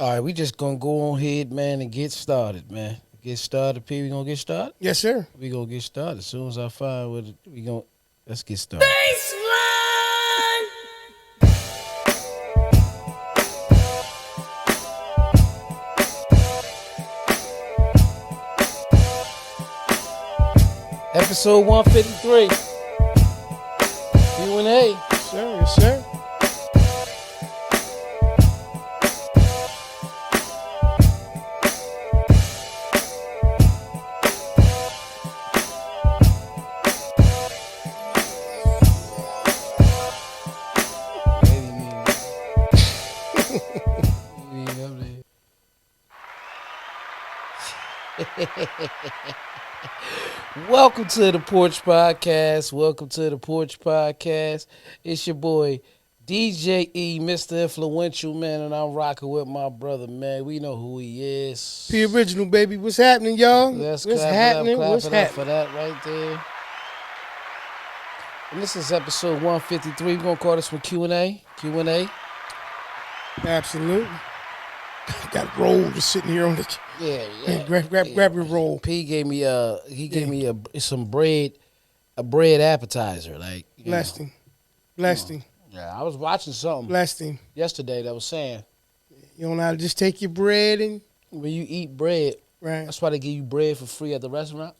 All right, we just gonna go on ahead, man, and get started, man. Get started, P. We gonna get started? Yes, sir. We gonna get started. As soon as I find what let's get started. Baseline! Episode 153. Q&A. Yes, sir. Yes, sir. Welcome to the Porch Podcast. Welcome to the Porch Podcast. It's your boy DJ E, Mr. Influential, man, and I'm rocking with my brother, man. We know who he is. P Original, baby. What's happening, y'all? Let's What's clap happening? it up, What's clap it up happening? for that right there. And this is episode 153. We're going to call this one Q&A. Q&A. Absolutely. Got roll just sitting here on the. Yeah. Grab your roll. P gave me some bread, a bread appetizer. Like, Blessed him. Blessed him. Yeah, I was watching something Blessed him. yesterday that was saying You don't know how to just take your bread and. when you eat bread, Right. that's why they give you bread for free at the restaurant.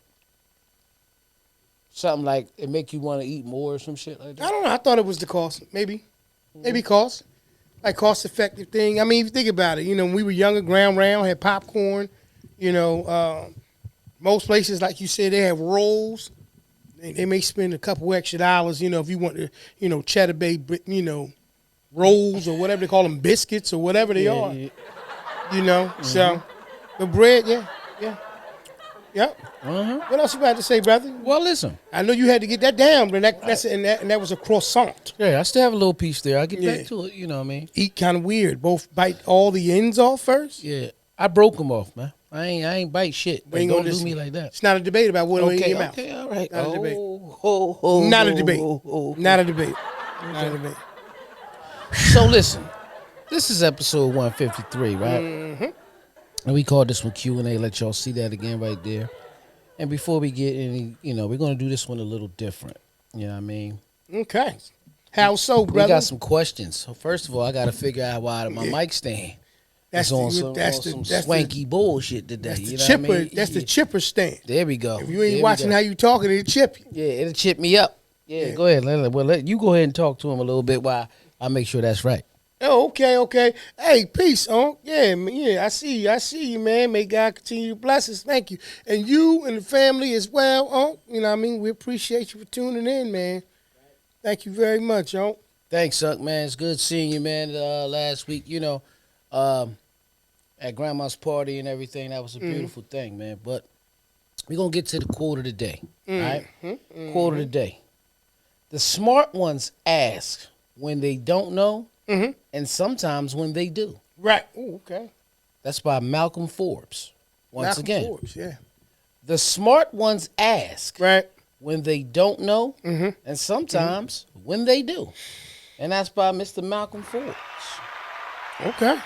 Something like it make you want to eat more or some shit like I that. don't know. I thought it was the cost. Maybe cost. Like cost-effective thing. I mean, if you think about it, when we were younger, ground round, had popcorn. Most places, like you said, they have rolls. They may spend a couple extra dollars, if you want to, Cheddar Bay, rolls or whatever they call them, biscuits or whatever they are. Yeah. So the bread, yeah. Yep. Uh-huh. What else you about to say, brother? Well, listen. I know you had to get that down, but that was a croissant. Yeah, I still have a little piece there. I'll get Yeah. back to it. You know what I mean? Eat kind of weird. Both bite all the ends off first. Yeah, I broke them off, man. I ain't bite shit. We ain't Don't gonna do just- me like that. It's not a debate about what in your mouth. Okay, all right. Not a debate. Not Not a debate. Not a debate. Not a debate. So listen, this is episode 153, right? Mm-hmm. And we called this one Q&A. Let y'all see that again right there. And before we get any, we're going to do this one a little different. You know what I mean? Okay. How so, brother? We got some questions. So first of all, I got to figure out why my mic stand That's is on the- some swanky bullshit today. That's the You know chipper. what I mean? That's the chipper stand. There we go. If you There ain't we watching go. how you talking, it'll chip you. Yeah, it'll chip me up. Yeah, go ahead. Let you go ahead and talk to him a little bit while I make sure that's right. Oh, okay. Hey, peace, I see you, man. May God continue to bless us. Thank you. And you and the family as well, You know what I mean? We appreciate you for tuning in, man. Thank you very much, Thanks, Unc, man. It's good seeing you, man. Last week, at Grandma's party and everything, that was a beautiful thing, man. But we're going to get to the quote of the day, all right? Quote of the day. The smart ones ask when they don't know, and sometimes when they do. Right. Ooh, okay. That's by Malcolm Forbes. Once Malcolm again, Forbes, yeah. the smart ones ask Right. when they don't know, and sometimes when they do. And that's by Mr. Malcolm Forbes. Okay.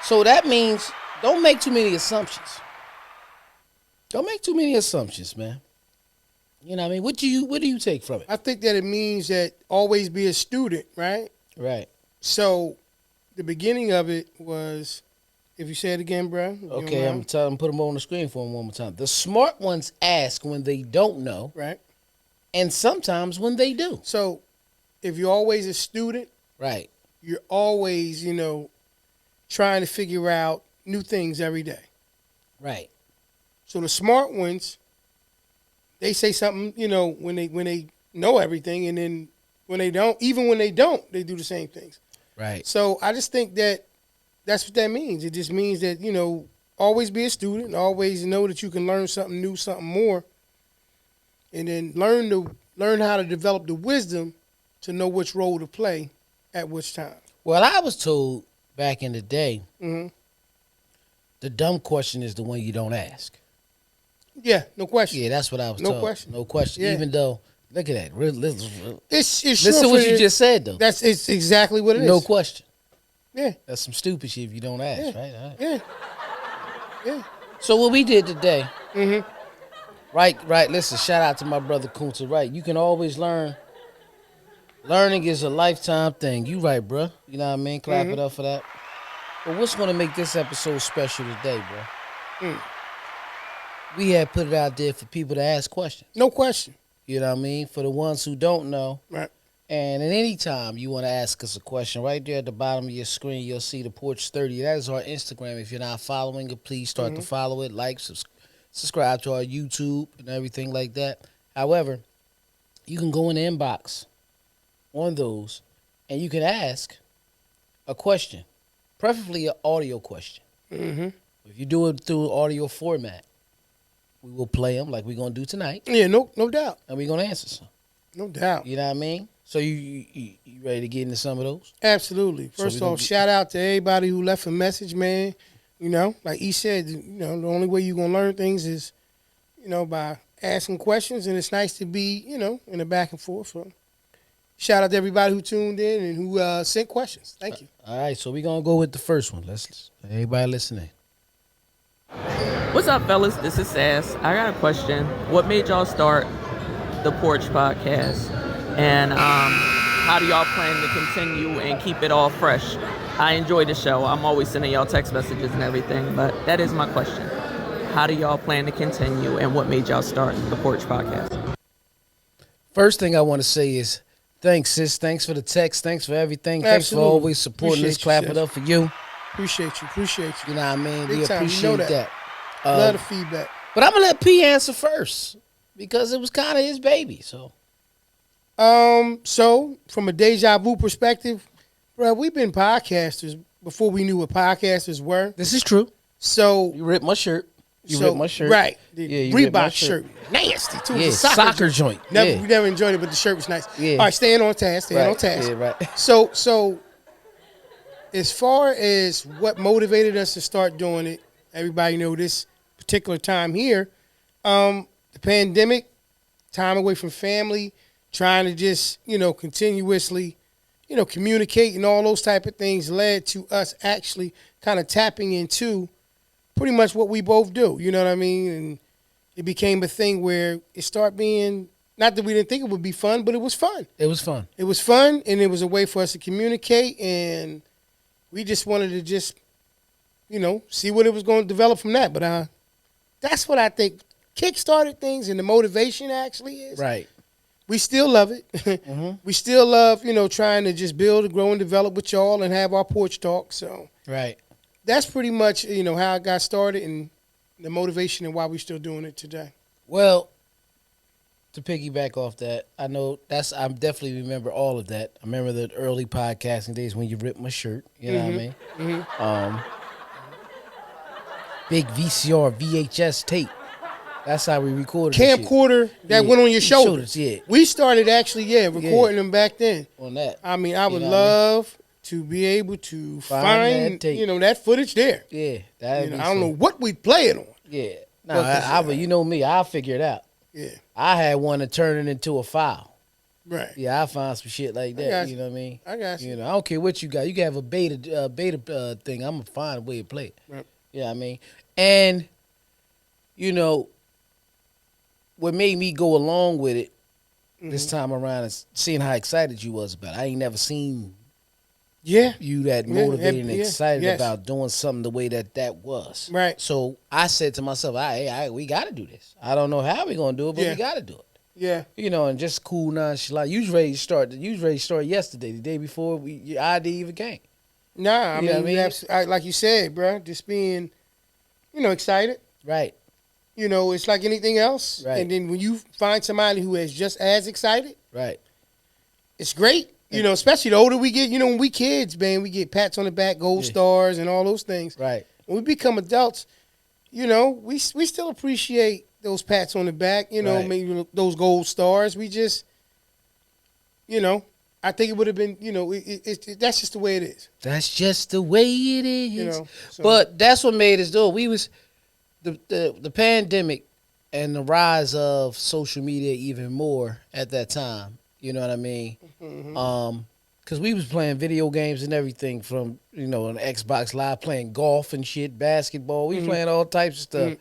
So that means don't make too many assumptions. Don't make too many assumptions, man. You know what I mean? What do you take from it? I think that it means that always be a student, right? Right. So the beginning of it was, if you say it again, bro. Okay, I'm put them on the screen for him one more time. The smart ones ask when they don't know, Right. and sometimes when they do. So if you're always a student, Right. you're always, trying to figure out new things every day. Right. So the smart ones, they say something, when they know everything, and then when they don't, they do the same things. Right. So I just think that that's what that means. It just means that, always be a student, always know that you can learn something new, something more, and then learn how to develop the wisdom to know which role to play at which time. Well, I was told back in the day, the dumb question is the one you don't ask. Yeah, no question. Yeah, that's what I was No told. question. No question. Yeah. Even though, look at that. It's Listen to what you just said, though. It's exactly what it is. No question. Yeah. That's some stupid shit if you don't ask, right? All right. Yeah. Yeah. So what we did today, right. Listen, shout out to my brother Kunta. Right, you can always learn. Learning is a lifetime thing. You right, bro. You know what I mean? Clap it up for that. But what's gonna make this episode special today, bro? We had put it out there for people to ask questions. No question. You know what I mean? For the ones who don't know. Right. And at any time you want to ask us a question, right there at the bottom of your screen, you'll see the Porch 30. That is our Instagram. If you're not following it, please start to follow it, like, subscribe to our YouTube and everything like that. However, you can go in the inbox on those and you can ask a question, preferably an audio question. If you do it through audio format, we will play them like we're going to do tonight. Yeah, no doubt. And we're going to answer some. No doubt. You know what I mean? So you ready to get into some of those? Absolutely. First off, shout out to everybody who left a message, man. You know, like he said, you know, the only way you're going to learn things is, you know, by asking questions. And it's nice to be, you know, in a back and forth. So shout out to everybody who tuned in and who sent questions. Thank you. All right, so we're going to go with the first one. Let's everybody listening. What's up, fellas? This is Sass. I got a question. What made y'all start the Porch Podcast? And how do y'all plan to continue and keep it all fresh? I enjoy the show. I'm always sending y'all text messages and everything, but that is my question. How do y'all plan to continue, and what made y'all start the Porch Podcast? First thing I want to say is thanks, sis. Thanks for the text. Thanks for everything. Absolutely. Thanks for always supporting us. Clap it up for you. Appreciate you. You know what I mean? Big We time. appreciate You know that. Love the feedback. But I'm going to let P answer first because it was kind of his baby. So From a deja vu perspective, bro, we've been podcasters before we knew what podcasters were. this is true. So You ripped my shirt. Ripped my shirt. Right. The you ripped my Reebok shirt. Nasty, too. It Yeah, was a soccer joint. We Yeah. never enjoyed it, but the shirt was nice. Yeah. All right, staying on task. Right. Yeah, right. So as far as what motivated us to start doing it, everybody know this particular time here, the pandemic, time away from family, trying to just, you know, continuously, you know, communicate and all those type of things led to us actually kind of tapping into pretty much what we both do. You know what I mean? And it became a thing where it started being, not that we didn't think it would be fun, but it was fun. It was fun. It was fun, and it was a way for us to communicate, and we just wanted to just, you know, see what it was going to develop from that. But that's what I think kick-started things, and the motivation actually is. Right. We still love it. We still love, you know, trying to just build, grow, and develop with y'all and have our porch talk. So Right. that's pretty much, you know, how I got started and the motivation and why we're still doing it today. Well, to piggyback off that, I definitely remember all of that. I remember the early podcasting days when you ripped my shirt. You know what I mean? Big VCR, VHS tape. That's how we recorded the shit. Camcorder that went on your shoulders. Yeah. We started actually, recording them back then. On that. I mean, I would You know what I mean? love to be able to find that tape. you know, that footage there. Yeah. You know, I don't know what we'd play it on. Yeah. No, But you know me, I'll figure it out. Yeah, I had one to turn it into a file. right. Yeah, I find some shit like I that. got You know what I mean? I got you. You know, I don't care what you got. You can have a beta thing. I'm gonna find a way to play it. Right. You know what I mean? And you know, what made me go along with it this time around is seeing how excited you was about it. I ain't never seen Yeah, you that Yeah, motivated and yeah, excited yes. about doing something the way that was. Right. So I said to myself, we got to do this. I don't know how we gonna do it, but Yeah. we got to do it. yeah. You know, and just cool nonchalant. You was ready to start. You was ready to start yesterday, the day before your idea even came. Nah, I You know mean, what I mean? like you said, bro, just being, you know, excited. Right. You know, it's like anything else. Right. And then when you find somebody who is just as excited, Right. it's great. You know, especially the older we get. You know, when we kids, man, we get pats on the back, gold stars, and all those things. Right. When we become adults, you know, we still appreciate those pats on the back. You know, Right. maybe those gold stars. We just, you know, I think it would have been. You know, that's just the way it is. That's just the way it is. You know, so- But that's what made us do it. We was the pandemic and the rise of social media even more at that time. You know what I mean? Kind because we was playing video games and everything from, on Xbox Live, playing golf and shit, basketball. We playing all types of stuff.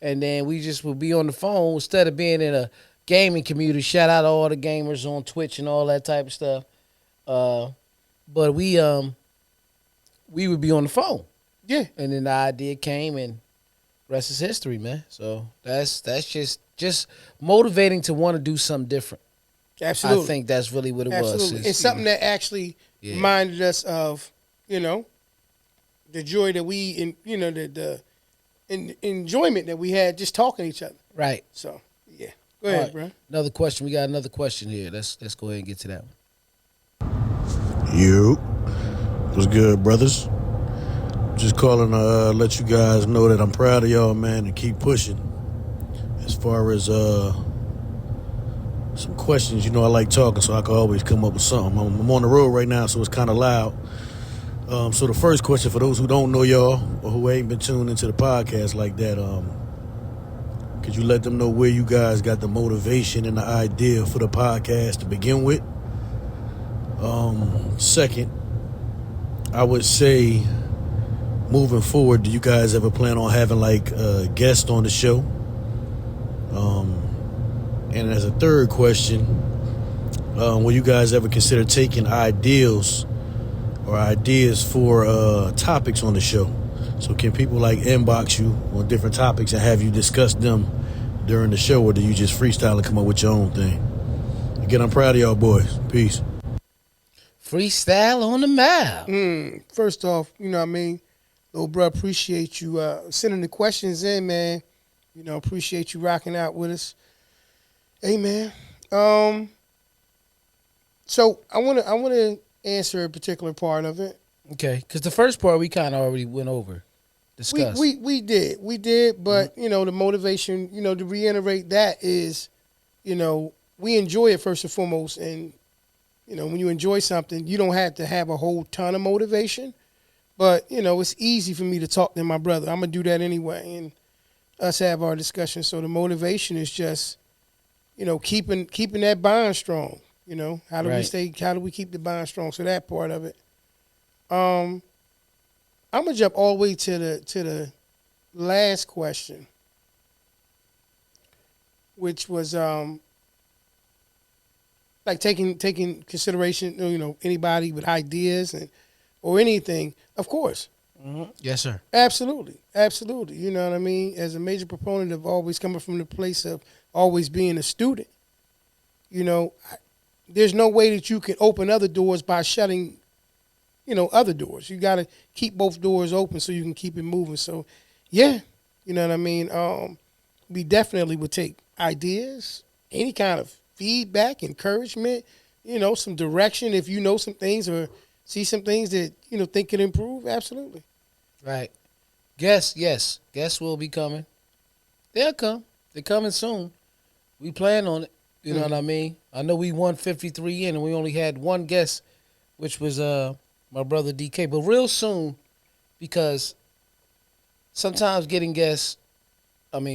And then we just would be on the phone instead of being in a gaming community. Shout out to all the gamers on Twitch and all that type of stuff. But we would be on the phone. Yeah. And then the idea came, and rest is history, man. So that's just motivating to want to do something different. Absolutely. I think that's really what it was. It's something that actually reminded us of, the joy that we, the enjoyment that we had just talking to each other. Right. So, yeah. Go ahead, bro. Another question. We got another question here. Let's go ahead and get to that one. You. What's good, brothers? Just calling to let you guys know that I'm proud of y'all, man, and keep pushing. As far as some questions, I like talking, so I can always come up with something. I'm on the road right now, so it's kind of loud. So the first question, for those who don't know y'all or who ain't been tuned into the podcast like that, could you let them know where you guys got the motivation and the idea for the podcast to begin with? Second, I would say, moving forward, do you guys ever plan on having like a guest on the show? And as a third question, will you guys ever consider taking ideas for topics on the show? So can people like inbox you on different topics and have you discuss them during the show, or do you just freestyle and come up with your own thing? Again, I'm proud of y'all boys. Peace. Freestyle on the map. First off, little bro, appreciate you sending the questions in, man. Appreciate you rocking out with us. Hey, man. So I wanna answer a particular part of it. Okay, because the first part we kind of already went over, discussed. We did, but the motivation, to reiterate that is, we enjoy it first and foremost, and when you enjoy something, you don't have to have a whole ton of motivation, but it's easy for me to talk to my brother. I'm gonna do that anyway, and us have our discussion. So the motivation is just, keeping that bond strong. How do we keep the bond strong? So that part of it. I'm gonna jump all the way to the last question, which was like taking consideration, anybody with ideas or anything. Of course. Mm-hmm. Yes, sir. Absolutely. You know what I mean? As a major proponent of always coming from the place of always being a student, there's no way that you can open other doors by shutting, other doors. You got to keep both doors open so you can keep it moving. So, yeah, you know what I mean? We definitely would take ideas, any kind of feedback, encouragement, some direction if you know some things or see some things that, think could improve. Absolutely. Right. Guests will be coming. They'll come. They're coming soon. We plan on it. You know what I mean? I know we won 53 in, and we only had one guest, which was my brother DK. But real soon, because sometimes getting guests,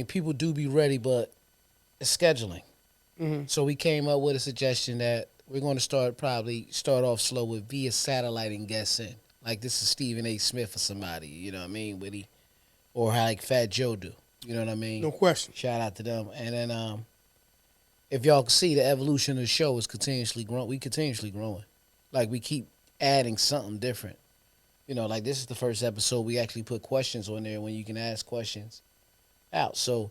people do be ready, but it's scheduling. Mm-hmm. So we came up with a suggestion that we're going to start off slow with via satellite and guests in. Like this is Stephen A. Smith or somebody, you know what I mean? Or how like Fat Joe do. You know what I mean? No question. Shout out to them. And then if y'all can see, the evolution of the show is continuously growing. We continuously growing. Like we keep adding something different. Like this is the first episode we actually put questions on there when you can ask questions out. So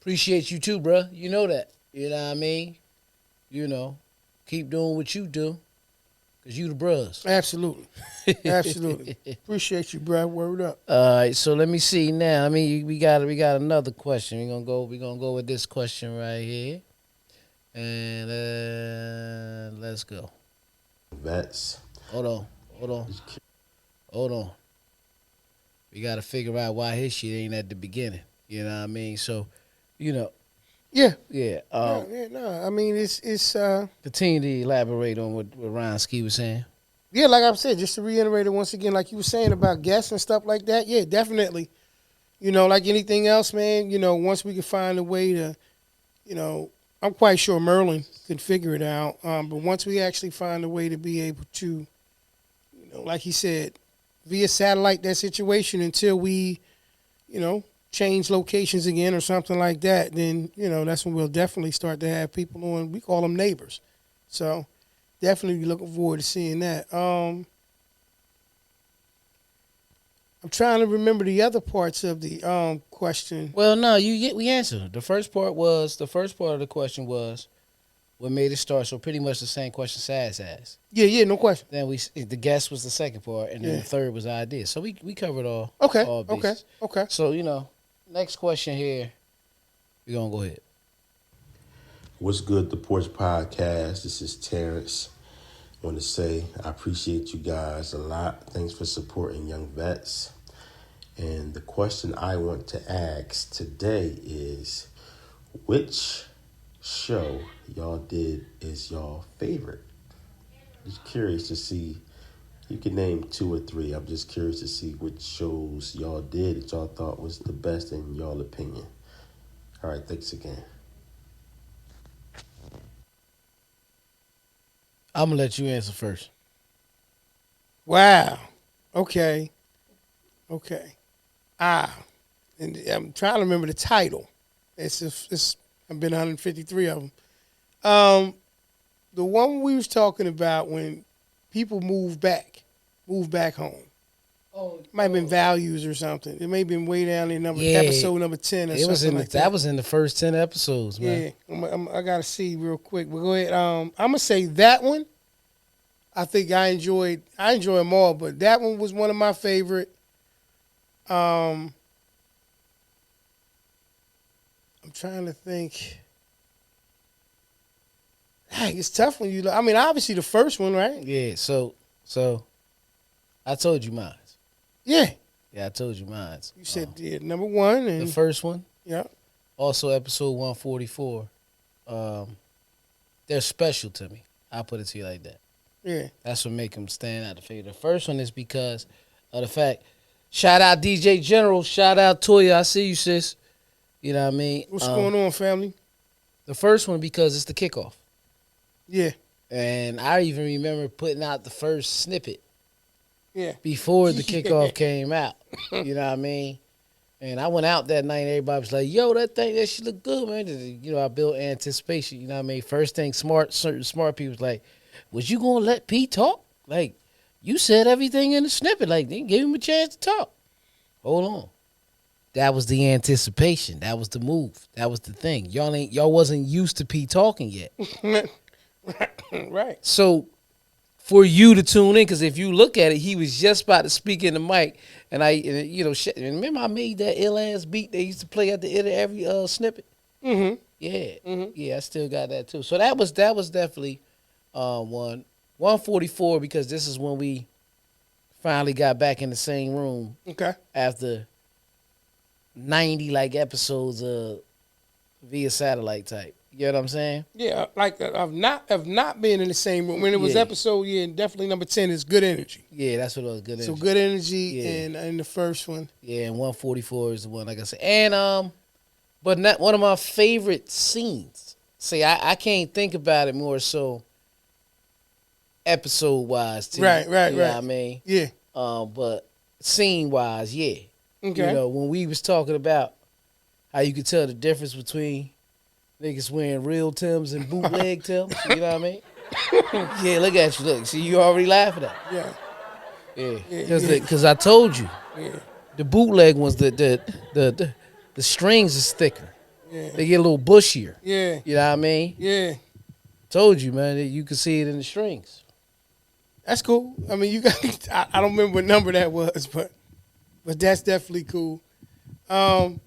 appreciate you too, bruh. You know that. You know what I mean? Keep doing what you do. Because you the bros. Absolutely. Appreciate you, bro. Word up. All right, so let me see now. We got another question. We're gonna go with this question right here. And let's go. Vets. Hold on. We gotta figure out why his shit ain't at the beginning. You know what I mean? So, Yeah. Yeah. It's continue to elaborate on what Ronsky was saying. Yeah, like I said, just to reiterate it once again, like you were saying about guests and stuff like that. Yeah, definitely. Like anything else, man. Once we can find a way to, I'm quite sure Merlin could figure it out. But once we actually find a way to be able to, like he said, via satellite that situation until we, change locations again or something like that, then, that's when we'll definitely start to have people on. We call them neighbors. So definitely looking forward to seeing that. I'm trying to remember the other parts of the question. Well, no, we answered. The first part of the question was what made it start. So pretty much the same question Sass asked. Yeah, no question. Then the guess was the second part, and then the third was the idea. So we covered all. Okay. All bases. Okay. So next question here. We gonna go ahead. What's good, the Porch Podcast? This is Terrence. I want to say I appreciate you guys a lot. Thanks for supporting young vets. And the question I want to ask today is, which show y'all did is y'all favorite? Just curious to see. You can name 2 or 3. I'm just curious to see which shows y'all did that y'all thought was the best in y'all opinion. All right, thanks again. I'm gonna let you answer first. Wow. Okay. And I'm trying to remember the title. It's I've been 153 of them. The one we was talking about when people move back home. Oh, it might have been Values or something. It may have been way down in episode number 10 or something like that. That was in the first 10 episodes, man. Yeah, I gotta see real quick. But go ahead. I'm gonna say that one. I think I enjoy them all, but that one was one of my favorite. I'm trying to think. It's tough when you. I mean, obviously the first one, right? Yeah. So I told you mine. Yeah. Yeah, I told you mine. You said number 1 and the first one. Yeah. Also, episode 144. They're special to me. I'll put it to you like that. Yeah. That's what make them stand out the favorite. The first one is because of the fact. Shout out DJ General. Shout out Toya. I see you, sis. You know what I mean? What's going on, family? The first one because it's the kickoff. Yeah. And I even remember putting out the first snippet. Yeah. Before the kickoff came out. You know what I mean? And I went out that night and everybody was like, yo, that shit look good, man. I built anticipation. You know what I mean? First thing certain smart people was like, was you going to let Pete talk? Like, you said everything in the snippet. Like, they gave him a chance to talk. Hold on. That was the anticipation. That was the move. That was the thing. Y'all wasn't used to Pete talking yet. Right. So, for you to tune in, because if you look at it, he was just about to speak in the mic, and remember I made that ill-ass beat they used to play at the end of every snippet? Mm-hmm. Yeah. Mm-hmm. Yeah, I still got that too. So that was definitely one. 144, because this is when we finally got back in the same room. Okay. After 90 episodes of via satellite type. You know what I'm saying? Yeah, I've not been in the same room. When it was episode, definitely number 10 is Good Energy. Yeah, that's what it was, Good Energy. So Good Energy and the first one. Yeah, and 144 is the one, like I said. And but not one of my favorite scenes. See, I can't think about it more so episode wise too. Right. You know what I mean? Yeah. But scene wise, yeah. Okay. When we was talking about how you could tell the difference between niggas wearing real Timbs and bootleg Timbs, you know what I mean? Yeah, look at you. Look, see, you already laughing at it. Yeah. Yeah. Because I told you. Yeah. The bootleg ones, the strings is thicker. Yeah. They get a little bushier. Yeah. You know what I mean? Yeah. Told you, man, that you could see it in the strings. That's cool. I mean, you got. I don't remember what number that was, but that's definitely cool. I'm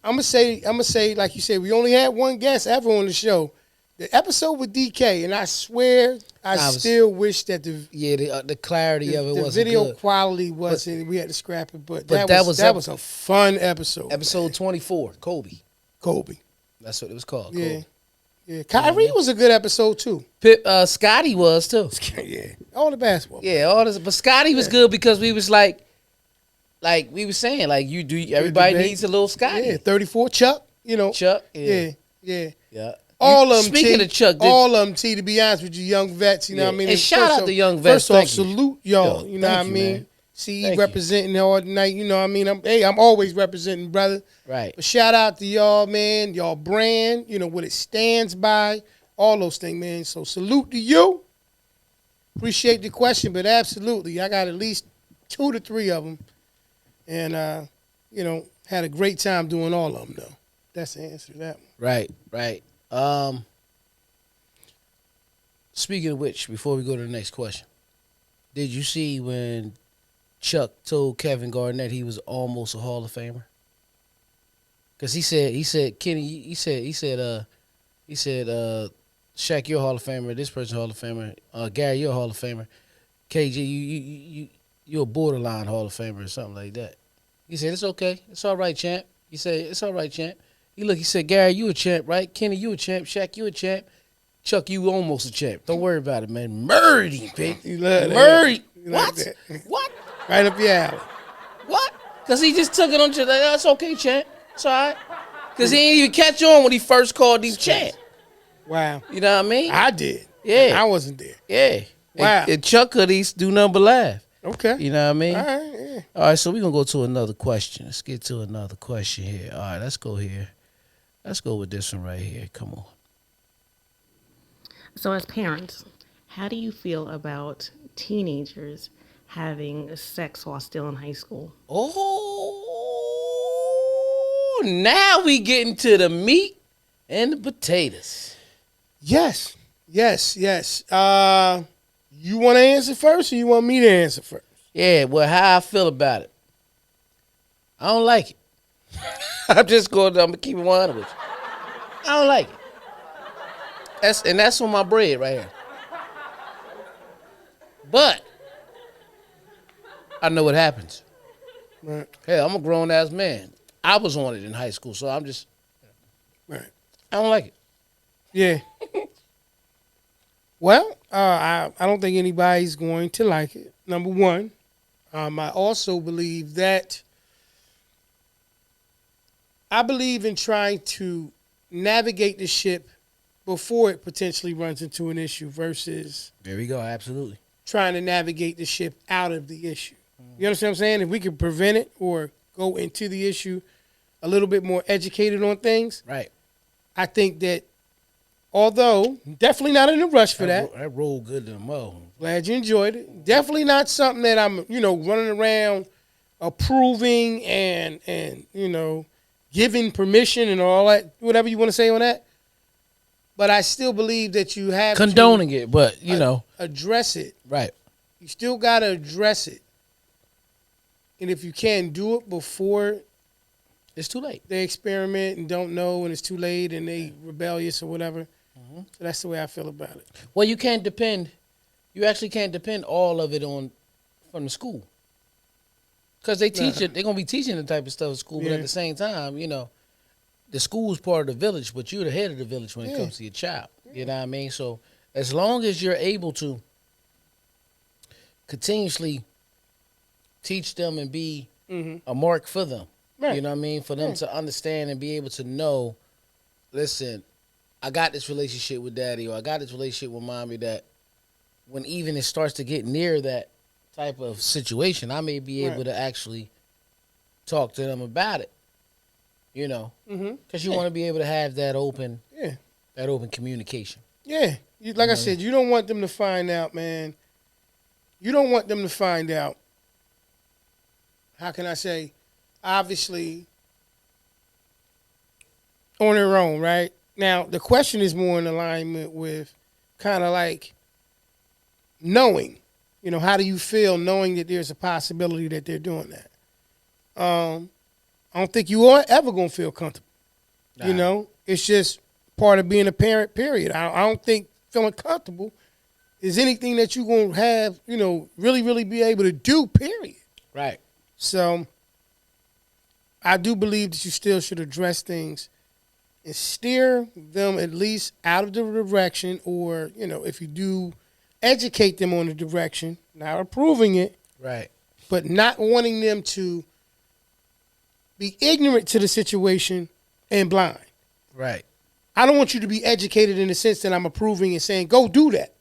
gonna say, like you said, we only had one guest ever on the show. The episode with DK, and I swear, I still wish that the clarity of it wasn't video good. Quality wasn't. We had to scrap it, but that was a fun episode. Episode 24, Kobe. That's what it was called. Yeah. Kobe. Yeah, Kyrie was a good episode too. Scotty was too. Yeah, all the basketball. Yeah, all this, but Scotty was good because we was like we were saying, everybody needs a little Scotty. Yeah, 34 Chuck. Chuck. Yeah. Yeah. All of them, Speaking T. of Chuck, All of them, T. To be honest with you, young vets. You know what I mean. And shout out to young vets. First off, Thank you. salute y'all. Yo, you know what I thank you, mean. man. CE Thank representing all night. You know what I mean. I'm always representing, brother. Right. But shout out to y'all, man. Y'all brand. You know what it stands by. All those things, man. So salute to you. Appreciate the question, but absolutely, I got at least 2 to 3 of them, and you know, had a great time doing all of them. Though that's the answer to that one. Right. Speaking of which, before we go to the next question, did you see when Chuck told Kevin Garnett he was almost a Hall of Famer? Because he said, Kenny, he said, Shaq, you're a Hall of Famer. This person's a Hall of Famer. Gary, you're a Hall of Famer. KG, you're a borderline Hall of Famer or something like that. He said, it's okay. It's all right, champ. He said, it's all right, champ. He said, Gary, you a champ, right? Kenny, you a champ. Shaq, you a champ. Chuck, you almost a champ. Don't worry about it, man. Murdered him, pig. You love that. Murdered. You like What? that. What? Right up your alley. What? Because he just took it on you. Like, that's okay, champ. It's all right. Because he didn't even catch on when he first called him champ. Wow. You know what I mean? I did. Yeah. I wasn't there. Yeah. Wow. And Chuck could do nothing but laugh. Okay. You know what I mean? All right. Yeah. All right, so we're going to go to another question. Let's get to another question here. All right, let's go here. Let's go with this one right here. Come on. So, as parents, how do you feel about teenagers having sex while still in high school? Oh, now we getting to the meat and the potatoes. Yes. You want to answer first, or you want me to answer first? Yeah, well, how I feel about it. I don't like it. I'm going to keep it 100 with you. I don't like it. That's on my bread right here. But I know what happens. Right. Hell, I'm a grown ass man. I was on it in high school, so I'm just Right. I don't like it. Yeah. Well, I don't think anybody's going to like it. Number one, I also believe that I believe in trying to navigate the ship before it potentially runs into an issue versus There we go, absolutely. trying to navigate the ship out of the issue. You understand what I'm saying? If we could prevent it or go into the issue a little bit more educated on things, Right. I think that although definitely not in a rush for that. That rolled good to the mo. Glad you enjoyed it. Definitely not something that I'm, running around approving and giving permission and all that, whatever you want to say on that. But I still believe that you have Condoning to it, but address it. right. You still got to address it. And if you can't do it before It's too late. they experiment and don't know and it's too late and they rebellious or whatever. So that's the way I feel about it. Well, you actually can't depend all of it from the school. Because they're going to be teaching the type of stuff at school, but Yeah. at the same time, the school's part of the village, but you're the head of the village when it comes to your child. You know what I mean? So as long as you're able to continuously teach them and be a mark for them, Right. you know what I mean? For them to understand and be able to know, listen, I got this relationship with daddy or I got this relationship with mommy that when even it starts to get near that type of situation, I may be able to actually talk to them about it, because you want to be able to have that open communication. Yeah. Like I said, you don't want them to find out, man. You don't want them to find out, how can I say, obviously, on their own, right? Now, the question is more in alignment with kind of like knowing, how do you feel knowing that there's a possibility that they're doing that? I don't think you are ever going to feel comfortable. Nah. It's just part of being a parent, period. I don't think feeling comfortable is anything that you're going to have, really, really be able to do, period. Right. So I do believe that you still should address things and steer them at least out of the direction, or, if you do, educate them on the direction, not approving it, Right. but not wanting them to be ignorant to the situation and blind. Right. I don't want you to be educated in the sense that I'm approving and saying, go do that.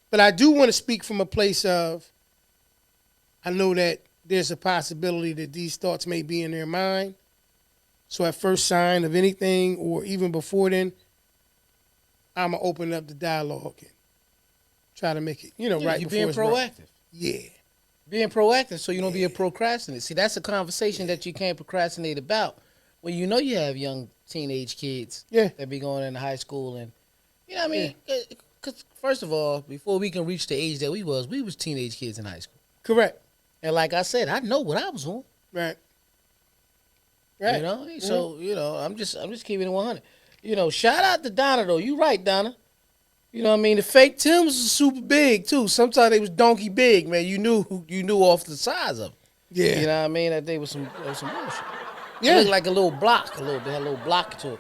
But I do want to speak from a place of, I know that there's a possibility that these thoughts may be in their mind. So at first sign of anything, or even before then, I'm going to open up the dialogue and try to make it, right You're before being it's proactive. right. Yeah. Being proactive so you don't be a procrastinator. See, that's a conversation that you can't procrastinate about when you know you have young teenage kids that be going into high school. And, you know what I mean? Because, first of all, before we can reach the age that we was teenage kids in high school. Correct. And like I said, I know what I was on. Right. Right. You know? So, I'm just keeping it 100. Shout out to Donna, though. You right, Donna. You know what I mean? The fake Tims was super big, too. Sometimes they was donkey big, man. You knew off the size of them. Yeah. You know what I mean? That they was some bullshit. Yeah. It looked like a little block, they had a little block to it.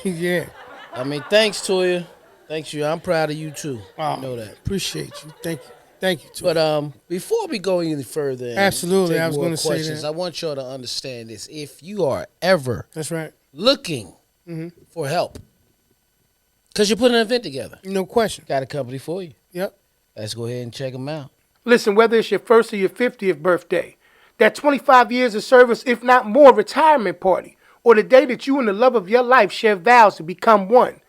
Yeah. I mean, thanks, Toya. Thanks, you. I'm proud of you, too. Oh, You know that. Appreciate you. Thank you. Thank you, too. But before we go any further, and Absolutely, take I was more gonna say questions, that. I want y'all to understand this. If you are ever That's right. looking for help, because you're putting an event together, No question. got a company for you. Yep. Let's go ahead and check them out. Listen, whether it's your first or your 50th birthday, that 25 years of service, if not more, retirement party, or the day that you and the love of your life share vows to become one,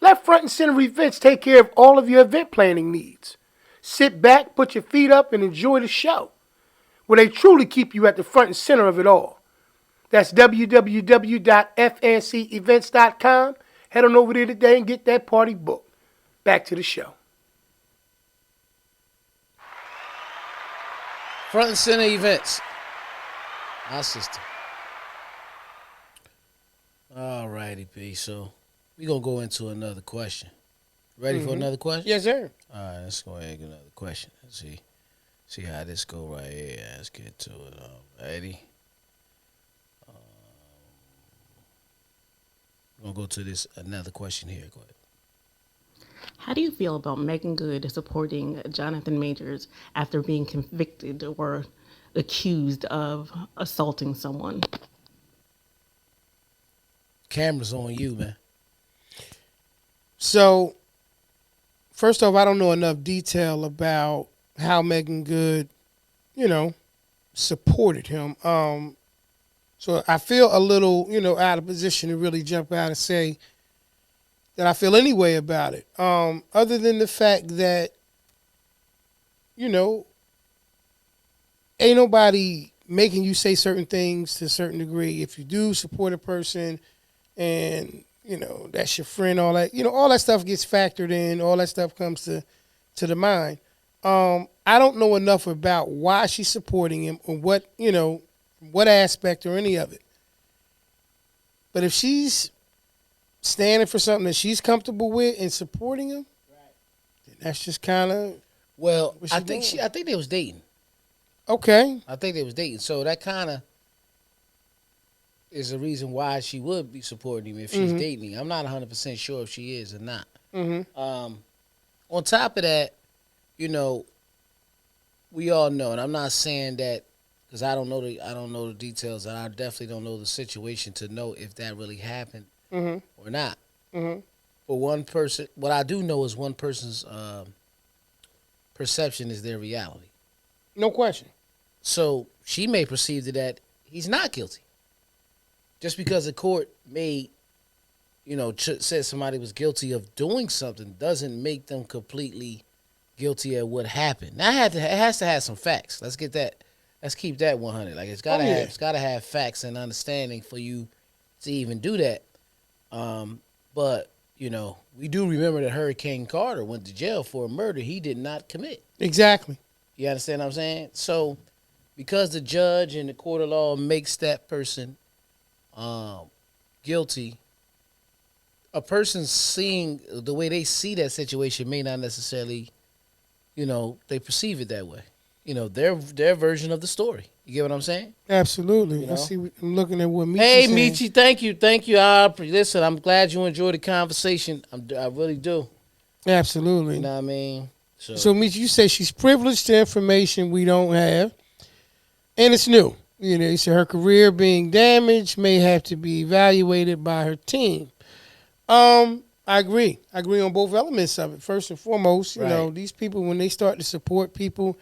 let Front and Center Events take care of all of your event planning needs. Sit back, put your feet up, and enjoy the show, where they truly keep you at the front and center of it all. That's www.fncevents.com. Head on over there today and get that party booked. Back to the show. Front and Center Events. My sister. All righty, P. So we're going to go into another question. Ready for another question? Yes, sir. All right, let's go ahead and get another question. Let's see how this go right here. Let's get to it. Ready? We're going to go to another question here. Go ahead. How do you feel about Megan Good supporting Jonathan Majors after being convicted or accused of assaulting someone? Camera's on you, man. So, first off, I don't know enough detail about how Megan Good, supported him. So I feel a little, out of position to really jump out and say that I feel any way about it. Other than the fact that, ain't nobody making you say certain things to a certain degree. If you do support a person and, that's your friend, all that, all that stuff gets factored in. All that stuff comes to the mind. I don't know enough about why she's supporting him or what aspect or any of it. But if she's standing for something that she's comfortable with and supporting him, then that's just kind of Well, what she I think doing. I think they was dating. Okay. I think they was dating. So that kind of is a reason why she would be supporting him if she's dating him. I'm not 100% sure if she is or not. On top of that, we all know, and I'm not saying that because I don't know the details, and I definitely don't know the situation to know if that really happened or not. But one person, what I do know is one person's perception is their reality. No question. So she may perceive that he's not guilty. Just because the court said somebody was guilty of doing something doesn't make them completely guilty of what happened. Now it has to have some facts. Let's get that. Let's keep that 100. Like it's gotta have facts and understanding for you to even do that. But we do remember that Hurricane Carter went to jail for a murder he did not commit. Exactly. You understand what I'm saying? So, because the judge and the court of law makes that person guilty, a person seeing the way they see that situation may not necessarily, they perceive it that way. Their version of the story. You get what I'm saying? Absolutely. I see. I'm looking at what Michi Hey, saying. Michi, thank you. Listen, I'm glad you enjoyed the conversation. I really do. Absolutely. You know what I mean? So Michi, you say she's privileged to information we don't have, and it's new. You said her career being damaged may have to be evaluated by her team. I agree. I agree on both elements of it. First and foremost, you know, Right. these people, when they start to support people,